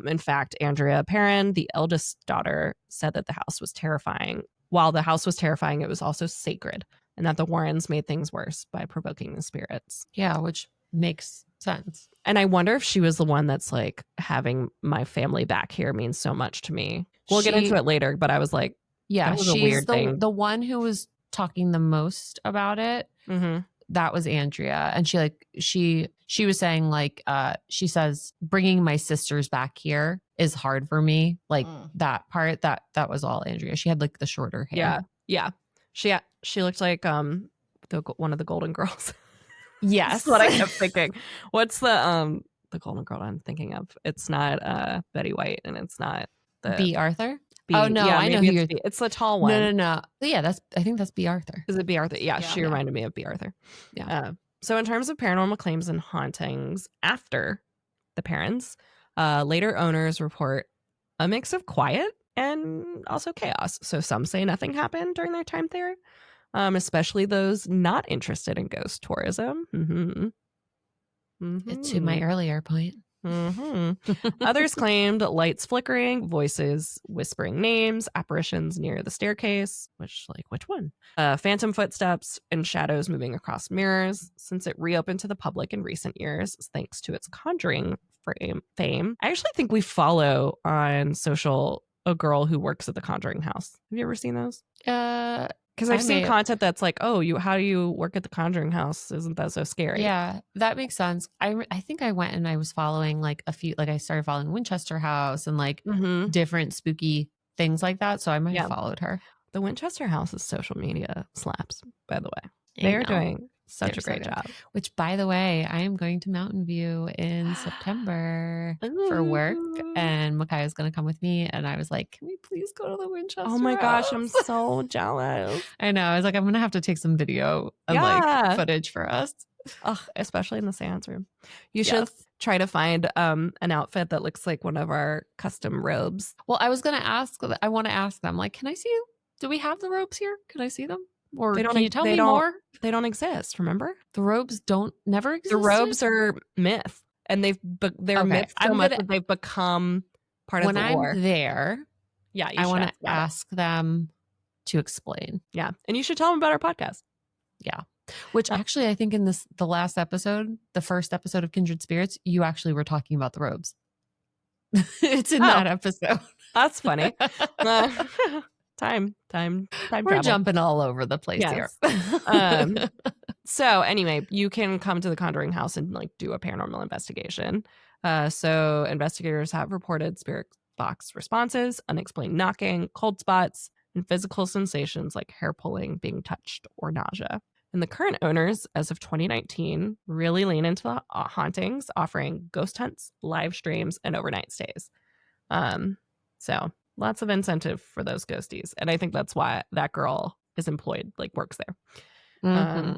In fact, Andrea Perron, the eldest daughter, said that the house was terrifying. While the house was terrifying, it was also sacred, and that the Warrens made things worse by provoking the spirits. Yeah, which makes sense. And I wonder if she was the one that's like, having my family back here means so much to me. We'll get into it later, but I was like, yeah, that was a weird thing. The one who was talking the most about it. Mm-hmm. That was Andrea. And she was saying like, she says, bringing my sisters back here is hard for me. Like that part, that was all Andrea. She had like the shorter hair. Yeah. She looked like one of the Golden Girls. Yes. That's what I kept thinking. What's the Golden Girl I'm thinking of? It's not Betty White, and it's not the B. Arthur. B. Oh no, yeah, I know who you're. It's the tall one. No. Yeah, I think that's B. Arthur. Is it B. Arthur? Yeah, she reminded me of B. Arthur. Yeah. So in terms of paranormal claims and hauntings after the Perrons, later owners report a mix of quiet and also chaos. So some say nothing happened during their time there, especially those not interested in ghost tourism. To my earlier point. Others claimed lights flickering, voices whispering names, apparitions near the staircase, which one? Phantom footsteps and shadows moving across mirrors since it reopened to the public in recent years thanks to its Conjuring fame. I actually think we follow on social a girl who works at the Conjuring House. Have you ever seen those? Because I've seen content that's like, oh, how do you work at the Conjuring House? Isn't that so scary? Yeah, that makes sense. I think I went and I was following like a few, like I started following Winchester House and like different spooky things like that. So I might have followed her. The Winchester House's social media slaps, by the way. They're doing such a great job. Which, by the way, I am going to Mountain View in September for work, and Micaiah is going to come with me. And I was like, "Can we please go to the Winchester?" Oh my gosh, House? I'm so jealous. I know. I was like, I'm going to have to take some video and like footage for us. Especially in the seance room. You should try to find an outfit that looks like one of our custom robes. Well, I was going to ask. I want to ask them, like, can I see you? Do we have the robes here? Can I see them? Or can you tell me more? They don't exist, remember? The robes never exist. The robes are myth. And they're myth so much that they've become part of the lore. When I'm there, I want to ask them to explain. Yeah. And you should tell them about our podcast. Yeah. Which actually, I think in the last episode, the first episode of Kindred Spirits, you actually were talking about the robes. It's in that episode. That's funny. Time We're travel. Jumping all over the place here. So anyway, you can come to the Conjuring House and like do a paranormal investigation. So investigators have reported spirit box responses, unexplained knocking, cold spots, and physical sensations like hair pulling, being touched, or nausea. And the current owners, as of 2019, really lean into the hauntings, offering ghost hunts, live streams, and overnight stays. So lots of incentive for those ghosties. And I think that's why that girl is employed, like works there.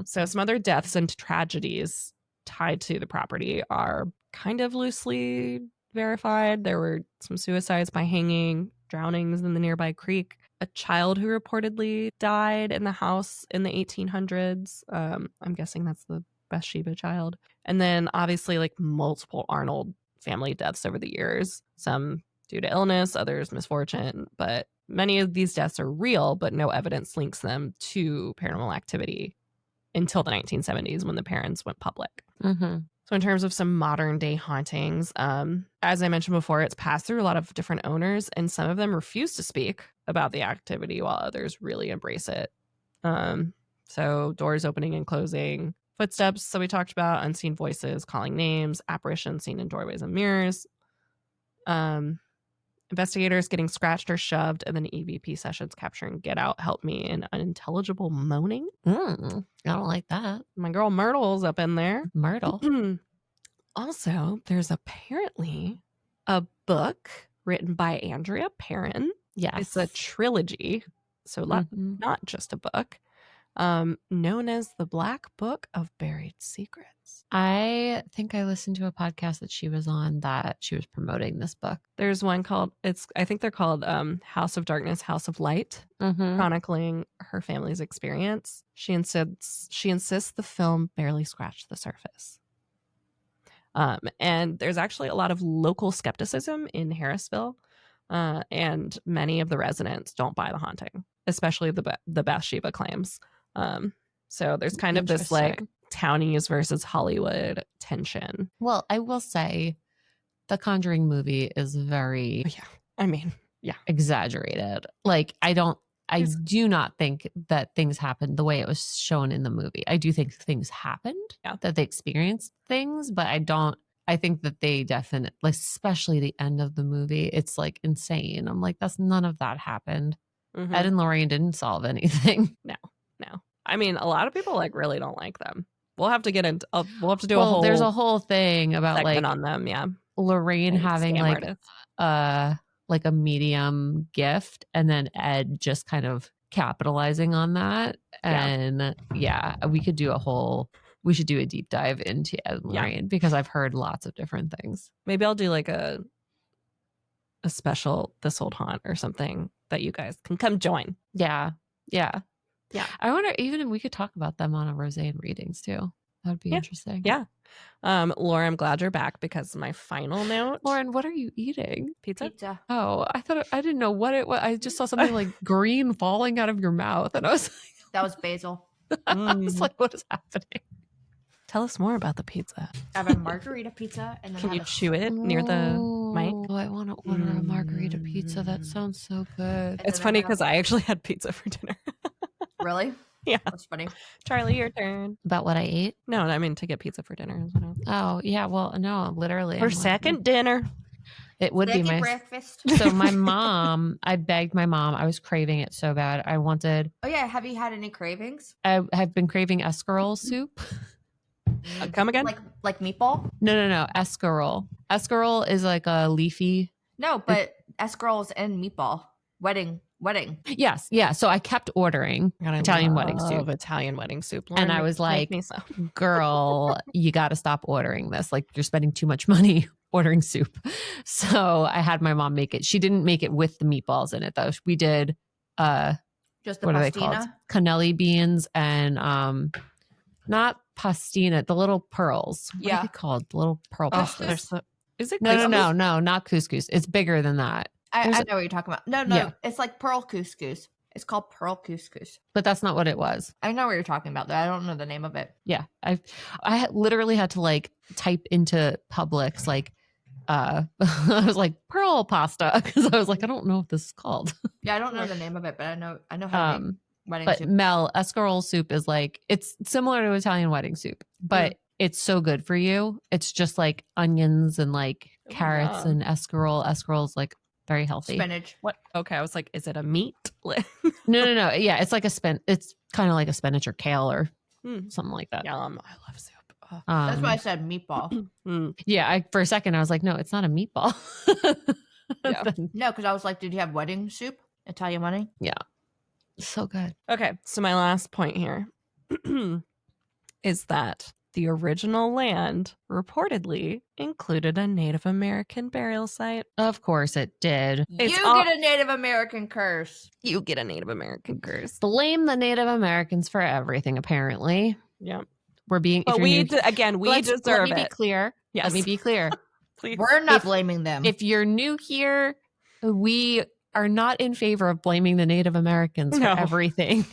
So some other deaths and tragedies tied to the property are kind of loosely verified. There were some suicides by hanging, drownings in the nearby creek, a child who reportedly died in the house in the 1800s. I'm guessing that's the Bathsheba child. And then obviously like multiple Arnold family deaths over the years, some due to illness, others misfortune, but many of these deaths are real, but no evidence links them to paranormal activity until the 1970s when the Perrons went public. So in terms of some modern day hauntings, as I mentioned before, it's passed through a lot of different owners, and some of them refuse to speak about the activity while others really embrace it. So doors opening and closing, footsteps, so we talked about, unseen voices, calling names, apparitions seen in doorways and mirrors. Investigators getting scratched or shoved, and then EVP sessions capturing "Get Out, Help Me" and unintelligible moaning. I don't like that. My girl Myrtle's up in there. Myrtle. Also, there's apparently a book written by Andrea Perron. Yes. It's a trilogy, so not just a book, known as The Black Book of Buried Secrets. I think I listened to a podcast that she was on that she was promoting this book. There's one called, I think they're called House of Darkness, House of Light, chronicling her family's experience. She insists the film barely scratched the surface. And there's actually a lot of local skepticism in Harrisville, and many of the residents don't buy the haunting, especially the Bathsheba claims. So there's kind of this like townies versus Hollywood tension. Well, I will say the Conjuring movie is very exaggerated. Like I do not think that things happened the way it was shown in the movie. I do think things happened, that they experienced things, but I think that they definitely, like, especially the end of the movie, it's like insane. I'm like, none of that happened. Ed and Lorraine didn't solve anything. No. I mean, a lot of people like really don't like them. We'll have to get into. We'll have to do a whole. There's a whole thing about like on them. Yeah, Lorraine having like a medium gift, and then Ed just kind of capitalizing on that. And we could do we should do a deep dive into Ed and Lorraine because I've heard lots of different things. Maybe I'll do like a special This Old Haunt or something that you guys can come join. Yeah. I wonder even if we could talk about them on a Roseanne readings too. That would be interesting. Yeah. Laura, I'm glad you're back because my final note. Lauren, what are you eating? Pizza. Oh, I didn't know what it was. I just saw something like green falling out of your mouth, and I was like, That was basil. I was like, what is happening? Tell us more about the pizza. I have a margarita pizza, and then Can I you have chew it near the mic? Oh, I want to order a margarita pizza. That sounds so good. It's funny because I actually had pizza for dinner. Really? Yeah. That's funny. Charlie, your turn. About what I ate? No, I mean to get pizza for dinner. Oh, yeah. Well, no, literally. For second dinner. It would be my breakfast. So my mom, I begged my mom. I was craving it so bad. I wanted. Oh yeah. Have you had any cravings? I have been craving escarole soup. Come again? Like meatball? No. Escarole. Escarole is like a leafy. No, but escaroles and meatball. Wedding. Yes. Yeah. So I kept ordering Italian wedding soup. Italian wedding soup. Lauren, and I was like, girl, you got to stop ordering this. Like, you're spending too much money ordering soup. So I had my mom make it. She didn't make it with the meatballs in it, though. We did just the what are they called? Cannelli beans and not pastina, the little pearls. What are they called? The little pearl pastas. Is it couscous? No, not couscous. It's bigger than that. I know what you're talking about. No. It's like pearl couscous. It's called pearl couscous. But that's not what it was. I know what you're talking about, though. I don't know the name of it. Yeah. I literally had to like type into Publix like I was like pearl pasta because I was like, I don't know what this is called. Yeah, I don't know the name of it, but I know how to make wedding soup. But Mel, escarole soup is like, it's similar to Italian wedding soup, but it's so good for you. It's just like onions and like carrots and escarole. Escarole is like very healthy. Spinach. What? Okay, I was like, is it a meat? No. Yeah, it's like it's kind of like a spinach or kale or something like that. Yum. I love soup. That's why I said meatball. Yeah, for a second I was like, no, it's not a meatball. Yeah. No, because I was like, did you have wedding soup? Italian wedding? Yeah. So good. Okay, so my last point here is that the original land reportedly included a Native American burial site. Of course it did. Get a Native American curse. You get a Native American curse. Blame the Native Americans for everything, apparently. Yeah. We're being... But we deserve it. Let me be clear. Yes. Let me be clear. Please. We're not blaming them. If you're new here, we are not in favor of blaming the Native Americans for everything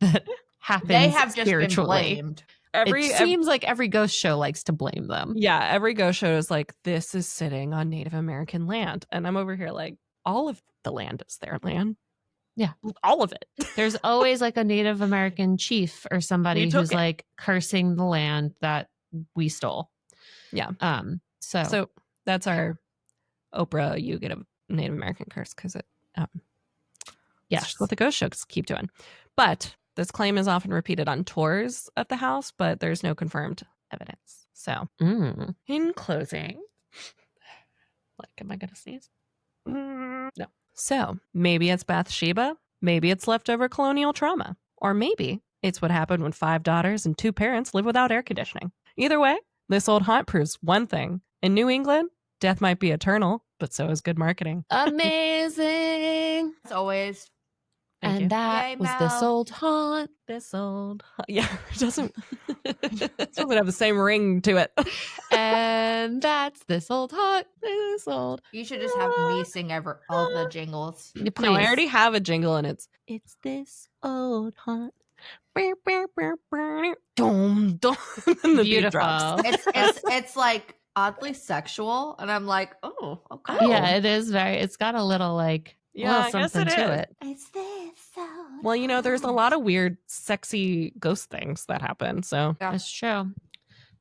that happens They have just spiritually. been blamed. It seems like every ghost show likes to blame them. Yeah, every ghost show is like, this is sitting on Native American land. And I'm over here like, all of the land is their land. Yeah. All of it. There's always like a Native American chief or somebody who's like cursing the land that we stole. Yeah. So that's our Oprah, you get a Native American curse because it it's just what the ghost shows keep doing. But this claim is often repeated on tours of the house, but there's no confirmed evidence. So in closing, like, am I gonna sneeze? No. So maybe it's Bathsheba, maybe it's leftover colonial trauma, or maybe it's what happened when 5 daughters and 2 parents live without air conditioning. Either way, this old haunt proves one thing. In New England, death might be eternal, but so is good marketing. amazing. As always. Thank you. That was this old haunt. This old yeah, it doesn't have the same ring to it. And that's this old haunt. This old. You should just have me sing all the jingles. Please. No, I already have a jingle and it's this old haunt. Dum, dum. And the beat drops. It's like oddly sexual, and I'm like, oh, okay. Yeah, it is it's got a little like I guess something to it. It's this old. Well, there's a lot of weird, sexy ghost things that happen. So That's true.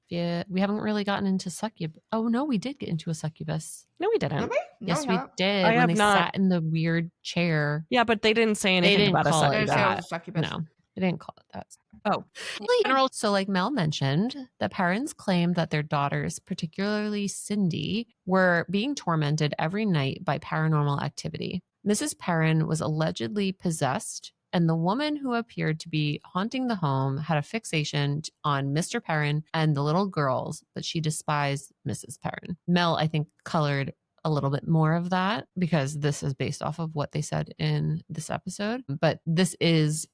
Yeah, we haven't really gotten into succubus. Oh no, we did get into a succubus. no, we didn't. Did we? Yes, No, we no. did. I when have they not. sat in the weird chair. Yeah, but they didn't say They anything didn't about a call I it didn't say it was succubus. a succubus. No, they didn't call it that. Oh. In general, so like Mel mentioned, the parents claimed that their daughters, particularly Cindy, were being tormented every night by paranormal activity. Mrs. Perron was allegedly possessed, and the woman who appeared to be haunting the home had a fixation on Mr. Perron and the little girls, but she despised Mrs. Perron. Mel, I think, colored a little bit more of that because this is based off of what they said in this episode. But this is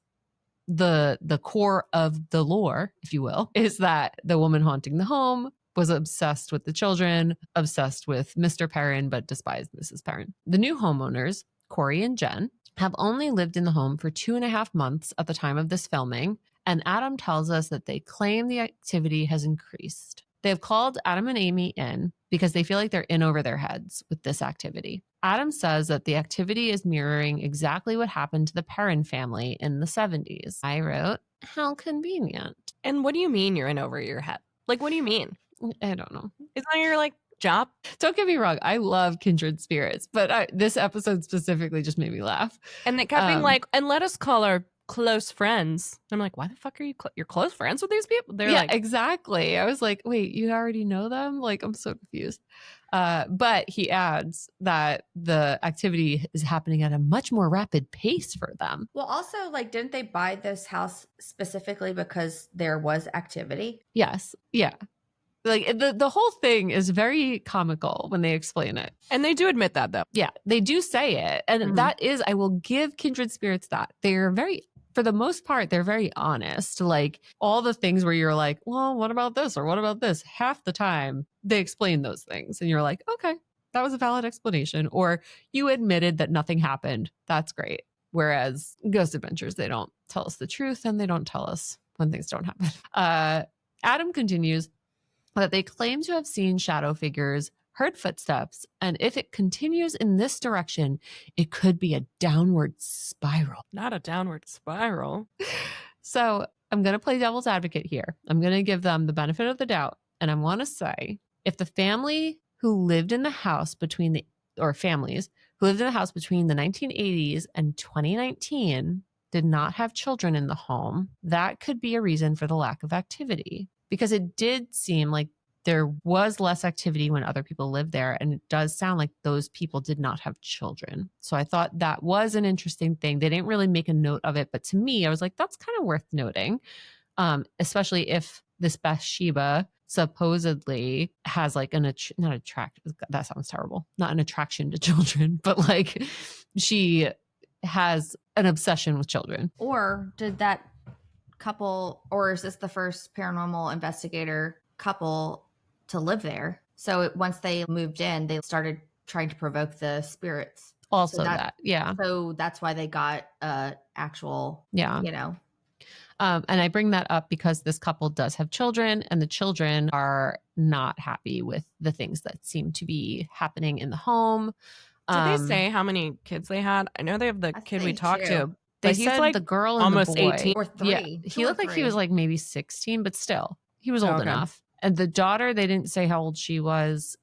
the core of the lore, if you will, is that the woman haunting the home was obsessed with the children, obsessed with Mr. Perron, but despised Mrs. Perron. The new homeowners, Corey and Jen, have only lived in the home for 2.5 months at the time of this filming, and Adam tells us that they claim the activity has increased. They have called Adam and Amy in because they feel like they're in over their heads with this activity. Adam says that the activity is mirroring exactly what happened to the Perron family in the 70s. I wrote, how convenient. And what do you mean you're in over your head? Like, what do you mean? I don't know. It's not your, like, job? Don't get me wrong. I love Kindred Spirits, but this episode specifically just made me laugh. And they kept being like, and let us call our close friends. I'm like, why the fuck are you you're close friends with these people? They're like, exactly. I was like, wait, you already know them? Like, I'm so confused. But he adds that the activity is happening at a much more rapid pace for them. Well, also, like, didn't they buy this house specifically because there was activity? Yes. Yeah. Like the whole thing is very comical when they explain it. And they do admit that, though. Yeah, they do say it. And that is, I will give Kindred Spirits that. They're very, for the most part, they're very honest. Like all the things where you're like, well, what about this? Or what about this? Half the time they explain those things. And you're like, okay, that was a valid explanation. Or you admitted that nothing happened. That's great. Whereas Ghost Adventures, they don't tell us the truth and they don't tell us when things don't happen. Adam continues that they claim to have seen shadow figures, heard footsteps, and if it continues in this direction, it could be a downward spiral. Not a downward spiral. So I'm going to play devil's advocate here. I'm going to give them the benefit of the doubt. And I want to say, if the family who lived in the house between the 1980s and 2019 did not have children in the home, that could be a reason for the lack of activity. Because it did seem like there was less activity when other people lived there. And it does sound like those people did not have children. So I thought that was an interesting thing. They didn't really make a note of it. But to me, I was like, that's kind of worth noting, especially if this Bathsheba supposedly has like not an attraction to children, but like she has an obsession with children. Or did that couple, or is this the first paranormal investigator couple to live there? So once they moved in, they started trying to provoke the spirits. Also, yeah. So that's why they got actual, And I bring that up because this couple does have children, and the children are not happy with the things that seem to be happening in the home. Did they say how many kids they had? I know they have the kid we talked to. They said like the girl and almost the boy. 18 or 3. Yeah, he looked like he was like maybe 16, but still, he was old enough. And the daughter, they didn't say how old she was,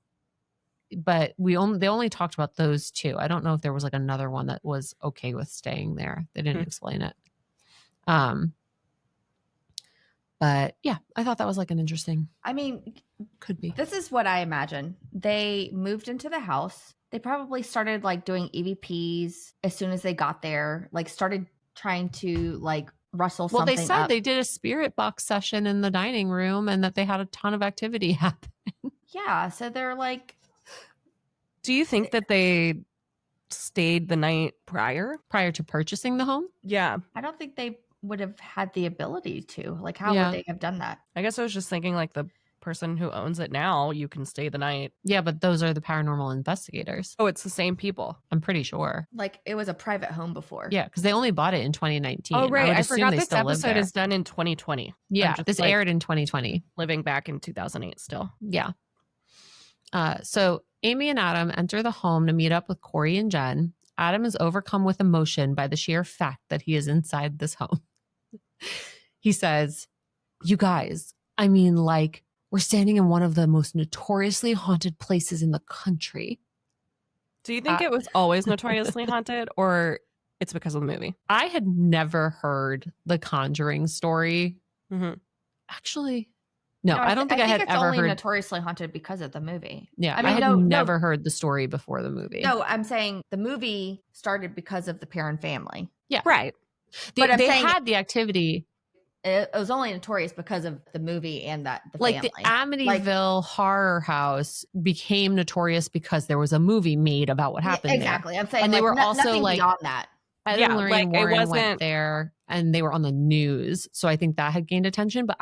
but they only talked about those two. I don't know if there was like another one that was okay with staying there. They didn't explain it. But yeah, I thought that was like an interesting. I mean, could be. This is what I imagine. They moved into the house. They probably started like doing EVPs as soon as they got there, like started trying to like rustle something up. Well, they said they did a spirit box session in the dining room and that they had a ton of activity happen. Yeah. So they're like. Do you think that they stayed the night prior to purchasing the home? Yeah. I don't think they would have had the ability to. Like, how would they have done that? I guess I was just thinking like the person who owns it now, you can stay the night. Yeah, but those are the paranormal investigators. Oh, it's the same people. I'm pretty sure. Like it was a private home before. Yeah, because they only bought it in 2019. Oh, right. I forgot this episode is done in 2020. Yeah, this aired in 2020. Living back in 2008 still. Yeah. So Amy and Adam enter the home to meet up with Corey and Jen. Adam is overcome with emotion by the sheer fact that he is inside this home. He says, "You guys, I mean, like, we're standing in one of the most notoriously haunted places in the country." Do you think it was always notoriously haunted, or it's because of the movie? I had never heard the Conjuring story. Mm-hmm. Actually, no, I don't think I had it's ever only heard. Notoriously haunted because of the movie. Yeah, I had never heard the story before the movie. No, I'm saying the movie started because of the Perron family. Yeah, right. But they had the activity. It was only notorious because of the movie and the like family. The Amityville horror house became notorious because there was a movie made about what happened. Exactly. There. I'm saying, and they were also nothing like beyond that. Ed and Lorraine Warren went there, and they were on the news. So I think that had gained attention, but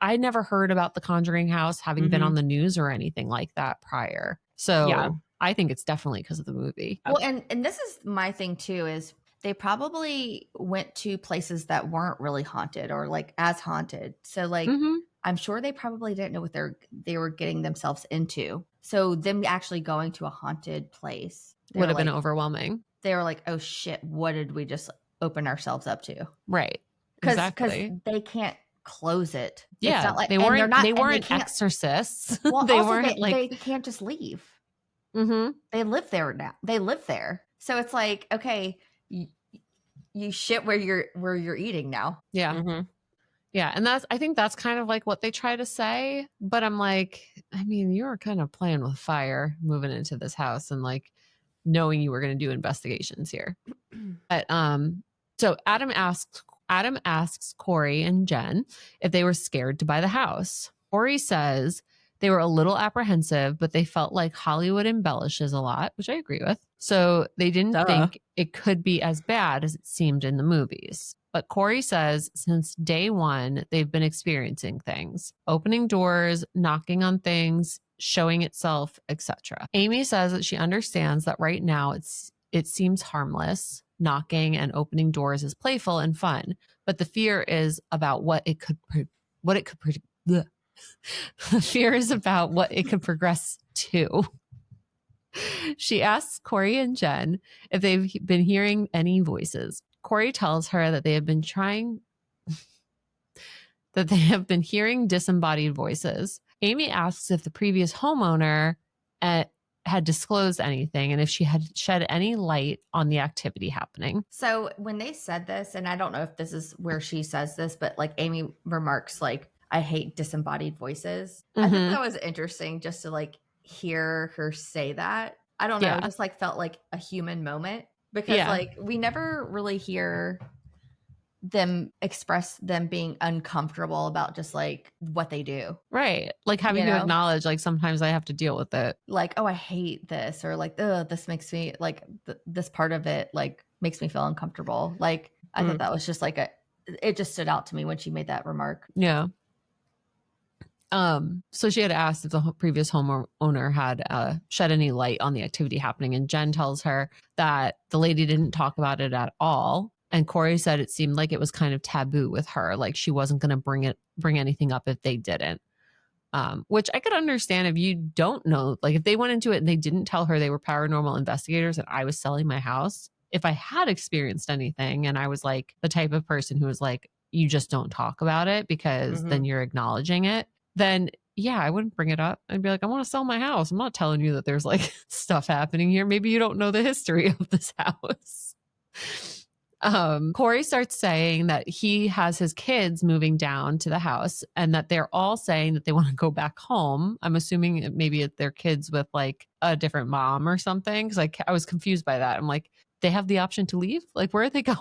I never heard about the Conjuring House having been on the news or anything like that prior. So I think it's definitely because of the movie. Well, and this is my thing too, is they probably went to places that weren't really haunted or like as haunted. So like, I'm sure they probably didn't know what they were getting themselves into. So them actually going to a haunted place would have been overwhelming. They were like, oh shit, what did we just open ourselves up to? Right. Because they can't close it. Yeah. It's not like, they weren't exorcists. Well, they also weren't they can't just leave. They live there now. They live there. So it's like, okay, you shit where you're eating now. Yeah. Yeah. And I think that's kind of like what they try to say. But I'm like, I mean, you were kind of playing with fire moving into this house and like knowing you were going to do investigations here. But so Adam asks Corey and Jen if they were scared to buy the house. Corey says they were a little apprehensive, but they felt like Hollywood embellishes a lot, which I agree with. So they didn't think it could be as bad as it seemed in the movies. But Corey says since day one, they've been experiencing things, opening doors, knocking on things, showing itself, etc. Amy says that she understands that right now it seems harmless. Knocking and opening doors is playful and fun, but the fear is about the fear is about what it could progress to. She asks Corey and Jen if they've been hearing any voices. Corey tells her that they have been hearing disembodied voices. Amy asks if the previous homeowner had disclosed anything and if she had shed any light on the activity happening. So when they said this, and I don't know if this is where she says this, but like Amy remarks like, I hate disembodied voices. I think that was interesting just to like hear her say that. I don't know, it just like felt like a human moment because like we never really hear them express them being uncomfortable about just like what they do. Right. Like having to acknowledge like sometimes I have to deal with it. Like, oh, I hate this, or like, oh, this makes me like this part of it like makes me feel uncomfortable. Like I thought that was just like it just stood out to me when she made that remark. Yeah. So she had asked if the previous homeowner had shed any light on the activity happening, and Jen tells her that the lady didn't talk about it at all. And Corey said it seemed like it was kind of taboo with her, like she wasn't going to bring anything up if they didn't. Which I could understand if you don't know, like if they went into it and they didn't tell her they were paranormal investigators and I was selling my house. If I had experienced anything and I was like the type of person who was like, you just don't talk about it because then you're acknowledging it, then yeah, I wouldn't bring it up. I'd be like, I want to sell my house. I'm not telling you that there's like stuff happening here. Maybe you don't know the history of this house. Corey starts saying that he has his kids moving down to the house and that they're all saying that they want to go back home. I'm assuming maybe they're kids with like a different mom or something. Cause I was confused by that. I'm like, they have the option to leave? Like, where are they going?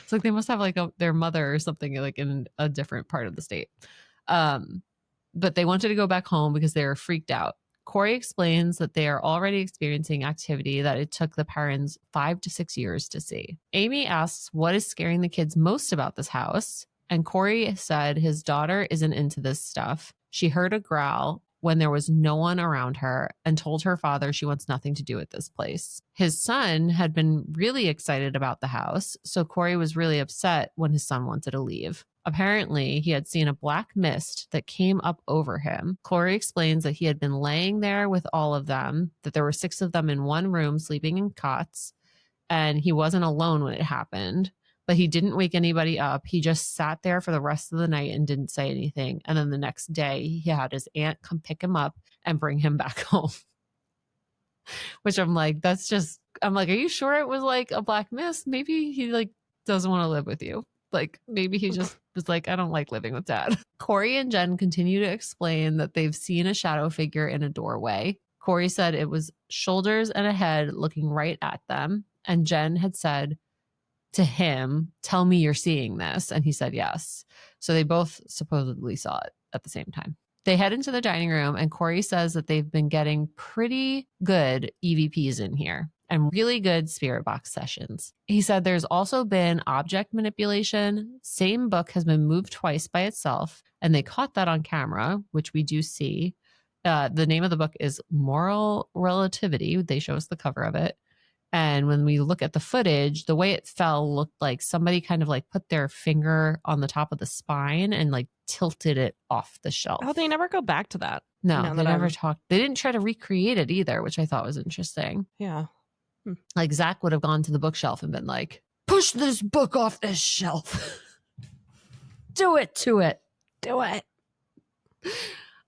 It's like they must have like their mother or something like in a different part of the state. But they wanted to go back home because they were freaked out. Corey explains that they are already experiencing activity that it took the Perrons 5 to 6 years to see. Amy asks what is scaring the kids most about this house, and Corey said his daughter isn't into this stuff. She heard a growl when there was no one around her and told her father she wants nothing to do with this place. His son had been really excited about the house, so Corey was really upset when his son wanted to leave. Apparently, he had seen a black mist that came up over him. Corey explains that he had been laying there with all of them, that there were 6 of them in one room sleeping in cots, and he wasn't alone when it happened. But he didn't wake anybody up. He just sat there for the rest of the night and didn't say anything. And then the next day, he had his aunt come pick him up and bring him back home. Which I'm like, I'm like, are you sure it was like a black mist? Maybe he like doesn't want to live with you. Like maybe he just was like, I don't like living with dad. Corey and Jen continue to explain that they've seen a shadow figure in a doorway. Corey said it was shoulders and a head looking right at them. And Jen had said to him, tell me you're seeing this. And he said yes. So they both supposedly saw it at the same time. They head into the dining room and Corey says that they've been getting pretty good EVPs in here. and really good spirit box sessions. He said there's also been object manipulation. Same book has been moved twice by itself, and they caught that on camera, which we do see. The name of the book is Moral Relativity. They show us the cover of it. And when we look at the footage, the way it fell looked like somebody kind of like put their finger on the top of the spine and like tilted it off the shelf. Oh, they never go back to that. No, they never talked. They didn't try to recreate it either, which I thought was interesting. Yeah. Like Zach would have gone to the bookshelf and been like, push this book off this shelf. Do it to it. Do it.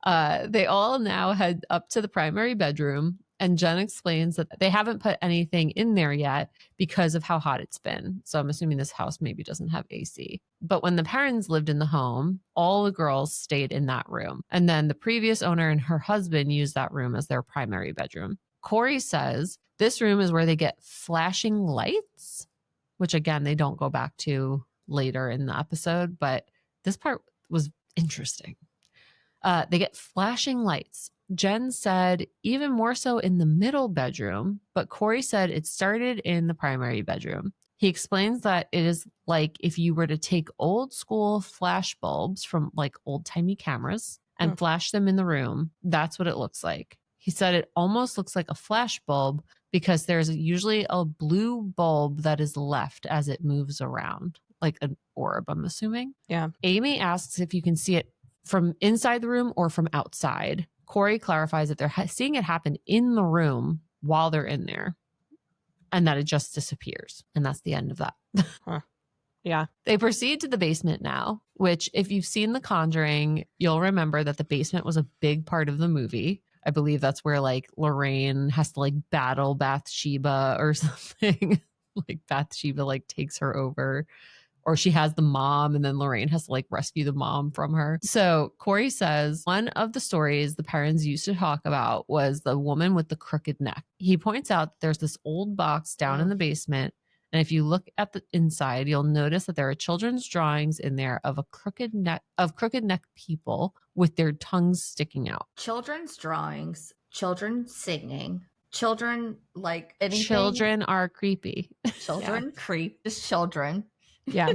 They all now head up to the primary bedroom, and Jen explains that they haven't put anything in there yet because of how hot it's been. So I'm assuming this house maybe doesn't have AC. But when the Perrons lived in the home, all the girls stayed in that room. And then the previous owner and her husband used that room as their primary bedroom. Corey says this room is where they get flashing lights, which again, they don't go back to later in the episode, but this part was interesting. They get flashing lights. Jen said even more so in the middle bedroom, but Corey said it started in the primary bedroom. He explains that it is like if you were to take old school flash bulbs from like old timey cameras and flash them in the room. That's what it looks like. He said it almost looks like a flash bulb because there's usually a blue bulb that is left as it moves around, like an orb, I'm assuming. Yeah. Amy asks if you can see it from inside the room or from outside. Corey clarifies that they're seeing it happen in the room while they're in there and that it just disappears. And that's the end of that. Huh. Yeah. They proceed to the basement now, which if you've seen The Conjuring, you'll remember that the basement was a big part of the movie. I believe that's where like Lorraine has to like battle Bathsheba or something. Like Bathsheba like takes her over. Or she has the mom and then Lorraine has to like rescue the mom from her. So Corey says one of the stories the parents used to talk about was the woman with the crooked neck. He points out that there's this old box down in the basement. And if you look at the inside, you'll notice that there are children's drawings in there of crooked neck people with their tongues sticking out. Children's drawings, children singing, children like anything. Children are creepy. Children creep. Just children. Yeah.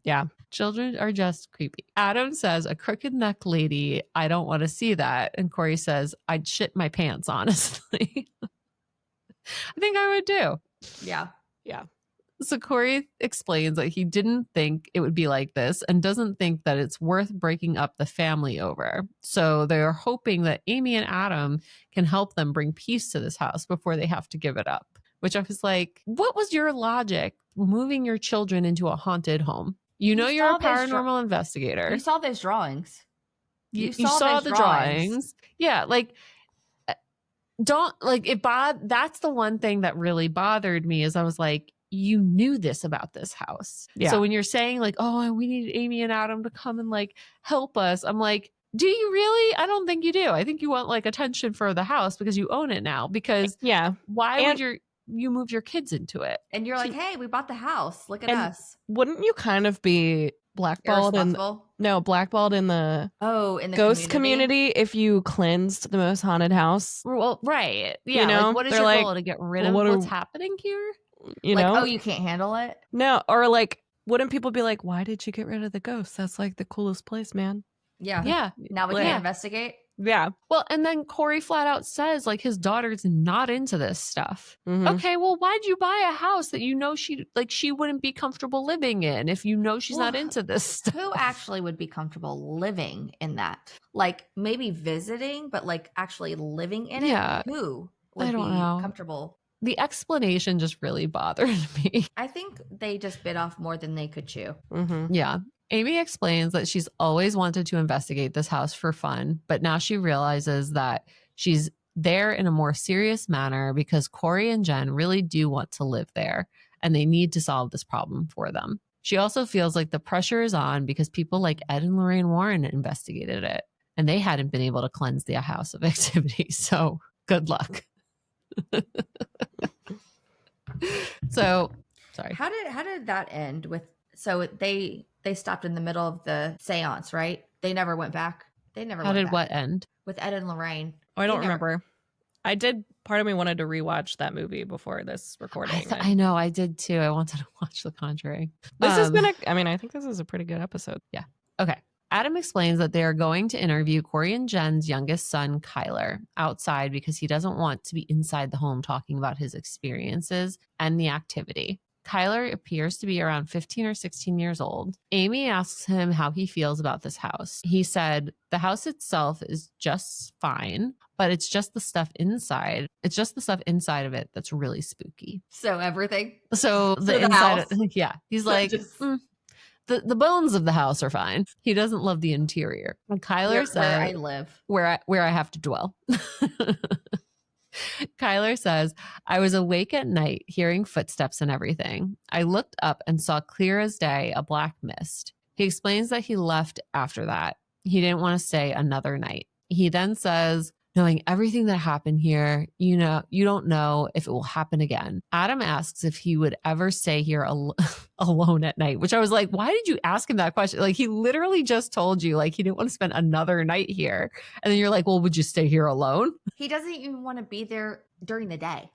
Yeah. Children are just creepy. Adam says, a crooked neck lady, I don't want to see that. And Corey says, I'd shit my pants, honestly. I think I would too. Yeah. Yeah. So Corey explains that he didn't think it would be like this and doesn't think that it's worth breaking up the family over. So they're hoping that Amy and Adam can help them bring peace to this house before they have to give it up. Which I was like, what was your logic moving your children into a haunted home? You know, you're a paranormal investigator. You saw those drawings. You saw the drawings. Yeah. Like, that's the one thing that really bothered me is I was like, you knew this about this house. Yeah. So when you're saying like, oh, we need Amy and Adam to come and like help us, I'm like, do you really? I don't think you do. I think you want like attention for the house because you own it now. Because why would you move your kids into it? And you're like, hey, we bought the house. Look at us. Wouldn't you kind of be blackballed in the ghost community if you cleansed the most haunted house? Well, right. Yeah. You know, like, what is your goal? To get rid of what's happening here? You like, know? Oh, you can't handle it? No. Or like, wouldn't people be like, why did you get rid of the ghosts? That's like the coolest place, man. Yeah. Yeah. Now we can investigate. Yeah. Well, and then Corey flat out says like his daughter's not into this stuff. Mm-hmm. Okay, well, why'd you buy a house that you know she wouldn't be comfortable living in if you know she's not into this stuff? Who actually would be comfortable living in that? Like maybe visiting, but like actually living in it? Yeah. Who would I don't be know. comfortable? The explanation just really bothered me. I think they just bit off more than they could chew. Mm-hmm. Yeah. Amy explains that she's always wanted to investigate this house for fun, but now she realizes that she's there in a more serious manner because Corey and Jen really do want to live there and they need to solve this problem for them. She also feels like the pressure is on because people like Ed and Lorraine Warren investigated it and they hadn't been able to cleanse the house of activity. So good luck. So, sorry. How did that end with, so they stopped in the middle of the seance, right? They never went back. How did what end? With Ed and Lorraine. Oh, I don't remember. Part of me wanted to rewatch that movie before this recording. I know, I did too. I wanted to watch The Conjuring. This has been I think this is a pretty good episode. Yeah. Okay. Adam explains that they are going to interview Corey and Jen's youngest son, Kyler, outside because he doesn't want to be inside the home talking about his experiences and the activity. Kyler appears to be around 15 or 16 years old. Amy asks him how he feels about this house. He said, the house itself is just fine, but it's just the stuff inside. It's just the stuff inside of it that's really spooky. So everything. So the inside, yeah. He's so like, the bones of the house are fine. He doesn't love the interior. And Kyler said, where I live, where I have to dwell. Kyler says, I was awake at night hearing footsteps and everything. I looked up and saw clear as day a black mist. He explains that he left after that. He didn't want to stay another night. He then says, knowing everything that happened here, you don't know if it will happen again. Adam asks if he would ever stay here alone at night, which I was like, why did you ask him that question? Like, he literally just told you, like, he didn't want to spend another night here. And then you're like, well, would you stay here alone? He doesn't even want to be there during the day.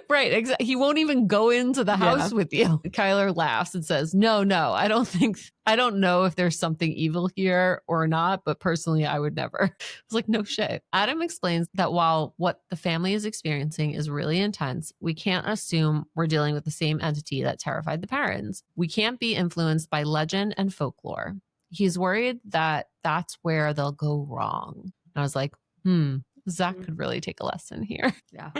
Right. Exactly. He won't even go into the house with you. Kyler laughs and says, no, I don't know if there's something evil here or not, but personally, I would never. I was like, no shit. Adam explains that while what the family is experiencing is really intense, we can't assume we're dealing with the same entity that terrified the parents. We can't be influenced by legend and folklore. He's worried that that's where they'll go wrong. And I was like, Zach could really take a lesson here. Yeah.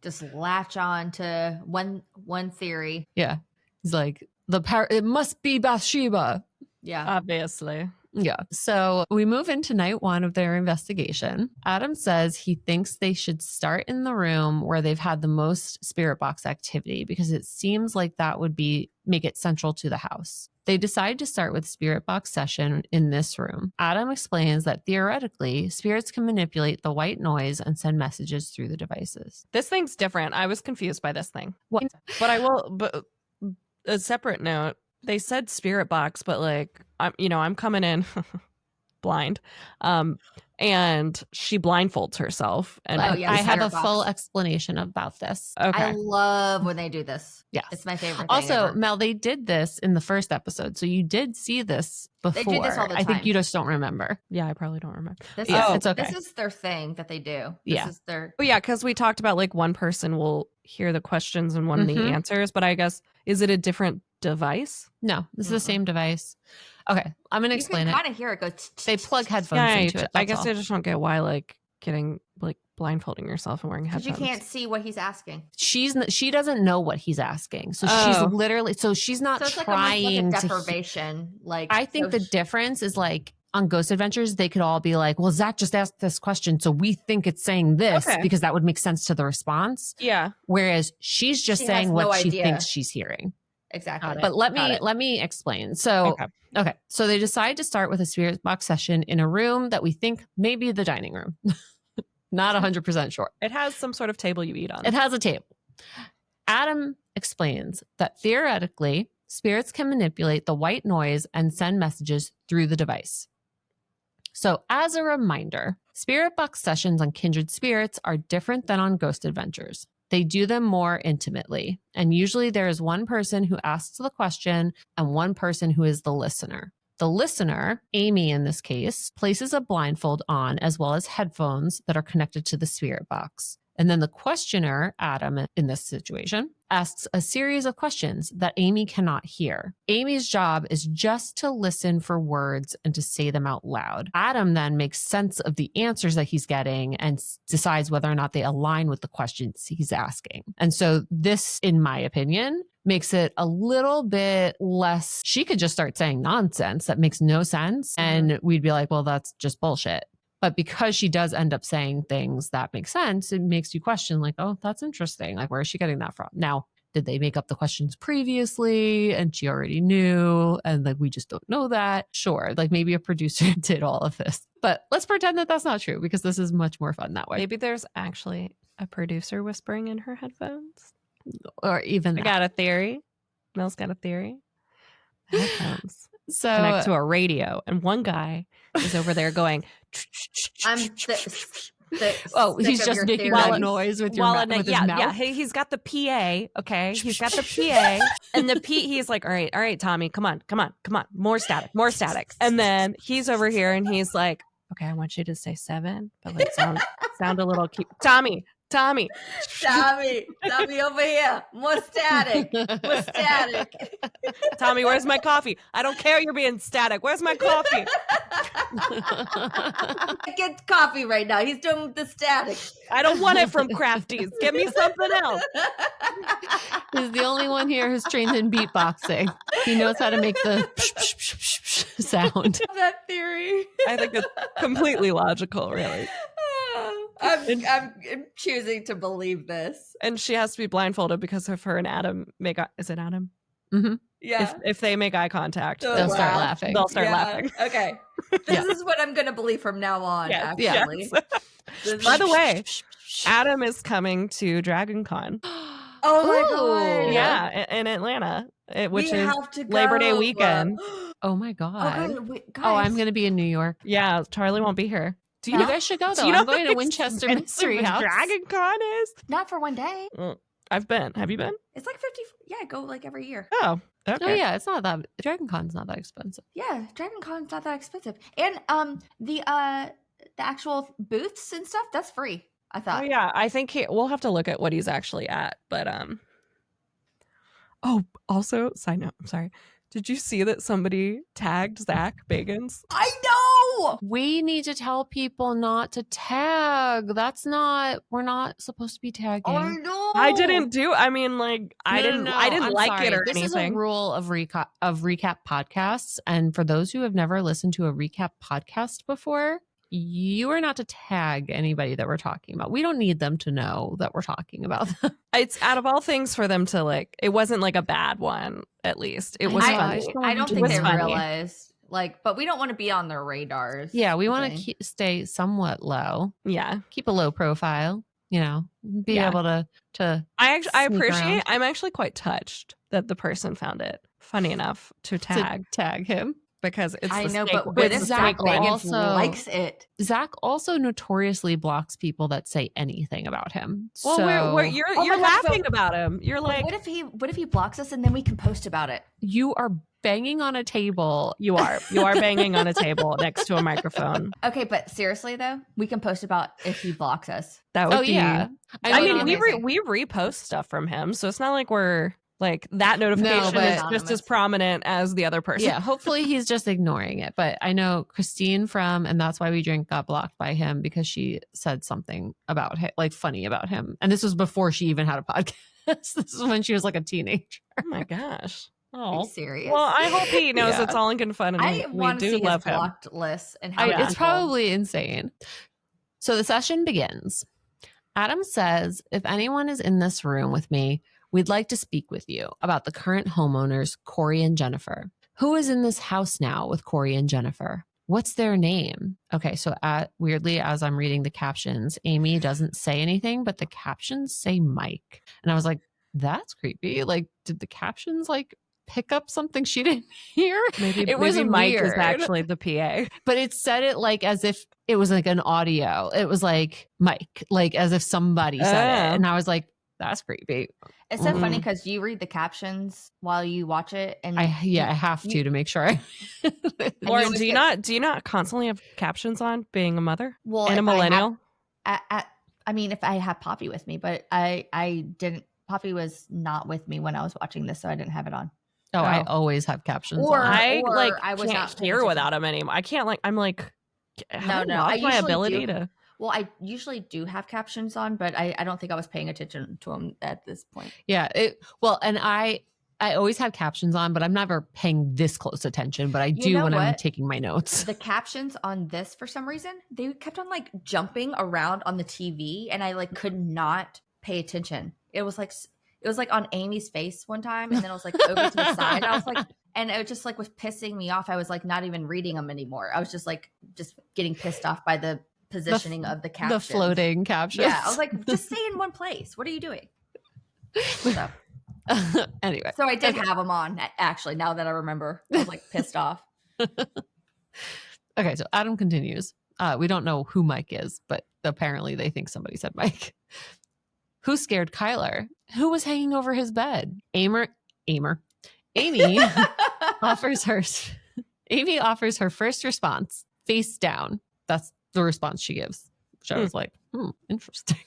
Just latch on to one theory. Yeah. He's like, it must be Bathsheba. Yeah. Obviously. Yeah. So we move into night one of their investigation. Adam says he thinks they should start in the room where they've had the most spirit box activity because it seems like that would make it central to the house. They decide to start with spirit box session in this room. Adam explains that theoretically, spirits can manipulate the white noise and send messages through the devices. This thing's different. I was confused by this thing. What? But a separate note, they said spirit box, but like, I'm coming in blind. And she blindfolds herself. And I have a full explanation about this. Okay. I love when they do this. Yeah. It's my favorite thing Also, ever. Mel, they did this in the first episode. So you did see this before. They do this all the time. I think you just don't remember. Yeah, I probably don't remember. It's okay. This is their thing that they do. Yeah. Because we talked about like one person will hear the questions and one of the answers, but I guess, is it a different device? No, this is the same device. Okay, I'm going to explain it. You can kind of hear it go. They plug headphones into it. I guess I just don't get why like getting like blindfolding yourself and wearing headphones. Because you can't see what he's asking. She doesn't know what he's asking. So she's literally, she's not trying like a deprivation. I think the difference is like on Ghost Adventures, they could all be like, well, Zach just asked this question, so we think it's saying this because that would make sense to the response. Yeah. Whereas she's just saying what she thinks she's hearing. Exactly. But let me explain. So, okay. So they decide to start with a spirit box session in a room that we think may be the dining room. Not 100% sure. It has some sort of table you eat on. It has a table. Adam explains that theoretically, spirits can manipulate the white noise and send messages through the device. So as a reminder, spirit box sessions on Kindred Spirits are different than on Ghost Adventures. They do them more intimately, and usually there is one person who asks the question and one person who is the listener. The listener, Amy in this case, places a blindfold on as well as headphones that are connected to the spirit box. And then the questioner, Adam in this situation, asks a series of questions that Amy cannot hear. Amy's job is just to listen for words and to say them out loud. Adam then makes sense of the answers that he's getting and decides whether or not they align with the questions he's asking. And so this, in my opinion, makes it a little bit less, she could just start saying nonsense that makes no sense. And we'd be like, well, that's just bullshit. But because she does end up saying things that make sense, it makes you question like, oh, that's interesting. Like, where is she getting that from? Now, did they make up the questions previously and she already knew and like we just don't know that? Sure. Like maybe a producer did all of this. But let's pretend that that's not true because this is much more fun that way. Maybe there's actually a producer whispering in her headphones. Or even I got a theory. Mel's got a theory. Headphones. So connect to a radio and one guy is over there going He's just making that noise with your with his mouth. Yeah, he's got the PA. Okay, he's got the PA, and the He's like, all right, Tommy, come on, more static. And then he's over here, and he's like, okay, I want you to say 7, but like sound a little cute, Tommy, over here. More static. Tommy, where's my coffee? I don't care you're being static. Where's my coffee? Get coffee right now. He's doing the static. I don't want it from Crafties. Give me something else. He's the only one here who's trained in beatboxing. He knows how to make the sound. That theory. I think it's completely logical, really. I'm choosing to believe this. And she has to be blindfolded because if her and Adam is it Adam? Mm-hmm. Yeah. If they make eye contact, they'll start laughing. They'll start laughing. Okay. This is what I'm going to believe from now on, actually. Yes. By the way, Adam is coming to Dragon Con. Oh my God. Yeah, in Atlanta, which is Labor Day weekend. Oh my God. Guys. I'm going to be in New York. Yeah, Charlie won't be here. You guys should go, though. I'm going to Winchester Mystery House. Dragon Con is? Not for one day. I've been. Have you been? It's like 50. Yeah, I go like every year. Oh, okay. Oh, yeah. It's not that. Dragon Con's not that expensive. Yeah, Dragon Con's not that expensive. And the actual booths and stuff, that's free, I thought. Oh, yeah. I think we'll have to look at what he's actually at. But, oh, also, side note, I'm sorry. Did you see that somebody tagged Zach Bagans? I know! We need to tell people not to tag. We're not supposed to be tagging. Oh, no! I didn't I didn't like it or this anything. This is a rule of recap podcasts. And for those who have never listened to a recap podcast before, you are not to tag anybody that we're talking about. We don't need them to know that we're talking about them. It's out of all things for them to like, it wasn't like a bad one, at least. It was funny. I don't think they realized, but we don't want to be on their radars. Yeah, we want to stay somewhat low. Yeah. Keep a low profile, be able to I appreciate, I'm actually quite touched that the person found it funny enough to tag him. Because it's but Zach also likes it. Zach also notoriously blocks people that say anything about him. Well, you're laughing about him. You're like, what if he blocks us and then we can post about it? You are banging on a table. You are banging on a table next to a microphone. Okay, but seriously though, we can post about if he blocks us. That would be. Yeah. I mean, we repost stuff from him, so it's not like we're. Like that notification is just as prominent as the other person. Yeah, hopefully he's just ignoring it. But I know Christine And That's Why We Drink got blocked by him because she said something about him, like funny about him. And this was before she even had a podcast. This is when she was like a teenager. Oh my gosh. Are you serious? Well, I hope he knows it's all in good fun. And I want to see his blocked list and how it's probably insane. So the session begins. Adam says, if anyone is in this room with me, we'd like to speak with you about the current homeowners, Corey and Jennifer. Who is in this house now with Corey and Jennifer? What's their name? Okay, so weirdly, as I'm reading the captions, Amy doesn't say anything, but the captions say Mike. And I was like, that's creepy. Like, did the captions pick up something she didn't hear? Maybe Mike is actually the PA. But it said it as if it was like an audio. It was like Mike, as if somebody said it. And I was like, that's creepy. It's so funny because you read the captions while you watch it, and I have to make sure. Lauren, do you not constantly have captions on being a mother? Well, and a millennial. I mean, if I have Poppy with me, but I didn't. Poppy was not with me when I was watching this, so I didn't have it on. Oh, I always have captions on. I was not here without them anymore. I can't I'm like, no. I my ability to. Well, I usually do have captions on, but I don't think I was paying attention to them at this point. Yeah. And I always have captions on, but I'm never paying this close attention, but I do when I'm taking my notes. The captions on this, for some reason, they kept on jumping around on the TV, and I could not pay attention. It was on Amy's face one time, and then it was over to the side. I was and it just was pissing me off. I was not even reading them anymore. I was just getting pissed off by the positioning of the captions. The floating captions. Yeah, I was just stay in one place. What are you doing? So, anyway. So I did have them on, actually, now that I remember. I was pissed off. Okay, so Adam continues. We don't know who Mike is, but Apparently they think somebody said Mike. Who scared Kyler? Who was hanging over his bed? Amy offers her first response, face down. That's the response she gives. Which I was like, interesting.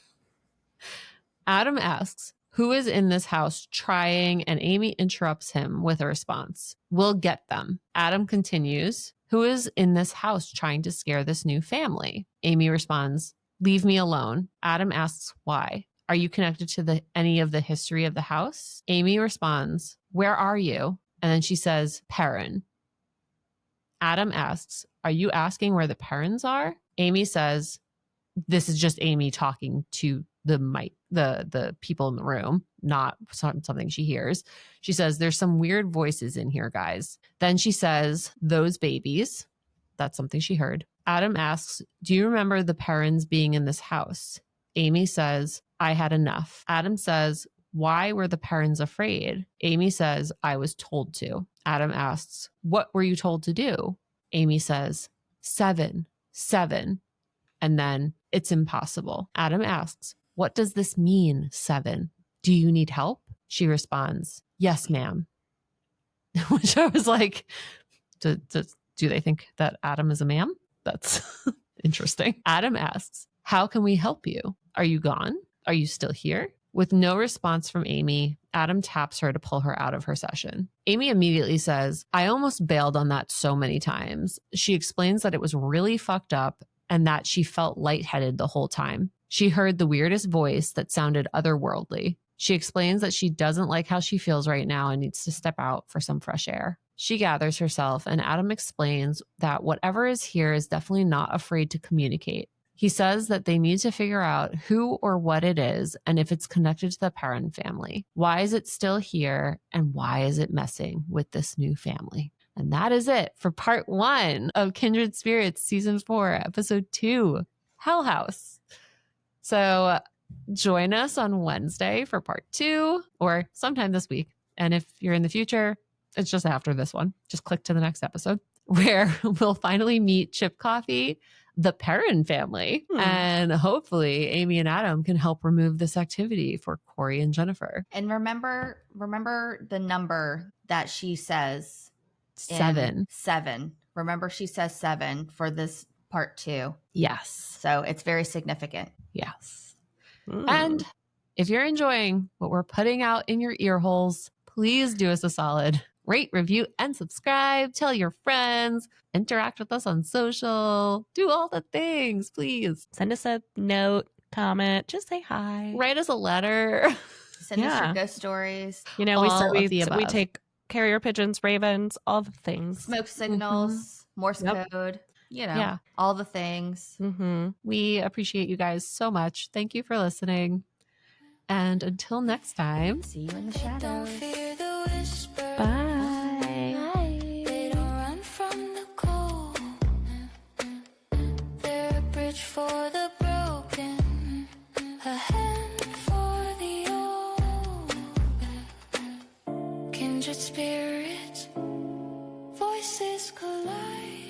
Adam asks, who is in this house trying? And Amy interrupts him with a response. We'll get them. Adam continues, who is in this house trying to scare this new family? Amy responds, leave me alone. Adam asks why. Are you connected to any of the history of the house? Amy responds, where are you? And then she says, Perron. Adam asks, are you asking where the Perrons are? Amy says, this is just Amy talking to the people in the room, not something she hears. She says, there's some weird voices in here, guys. Then she says, those babies. That's something she heard. Adam asks, do you remember the Perrons being in this house? Amy says, I had enough. Adam says, why were the Perrons afraid? Amy says, I was told to. Adam asks, what were you told to do? Amy says, 7. And then it's impossible. Adam asks, what does this mean, 7? Do you need help? She responds, yes, ma'am. Which I was like, do they think that Adam is a ma'am? That's interesting. Adam asks, how can we help you? Are you gone? Are you still here? With no response from Amy, Adam taps her to pull her out of her session. Amy immediately says, I almost bailed on that so many times. She explains that it was really fucked up and that she felt lightheaded the whole time. She heard the weirdest voice that sounded otherworldly. She explains that she doesn't like how she feels right now and needs to step out for some fresh air. She gathers herself, and Adam explains that whatever is here is definitely not afraid to communicate. He says that they need to figure out who or what it is and if it's connected to the Perron family. Why is it still here, and why is it messing with this new family? And that is it for part 1 of Kindred Spirits Season 4, Episode 2, Hell House. So join us on Wednesday for part 2 or sometime this week. And if you're in the future, it's just after this one. Just click to the next episode where we'll finally meet Chip Coffee, the Perron family, and hopefully Amy and Adam can help remove this activity for Corey and Jennifer. And remember the number that she says. 7. 7. Remember she says 7 for this part 2. Yes. So it's very significant. Yes. And if you're enjoying what we're putting out in your ear holes, please do us a solid. Rate, review, and subscribe. Tell your friends. Interact with us on social. Do all the things, please. Send us a note, comment, just say hi. Write us a letter. Send us your ghost stories. You know, we take carrier pigeons, ravens, all the things. Smoke signals, Morse code, all the things. We appreciate you guys so much. Thank you for listening. And until next time, see you in the shadows. Don't fear the whisper. Bye. They don't run from the cold. They're a bridge for the broken, a hand for the old. Kindred spirits, voices collide.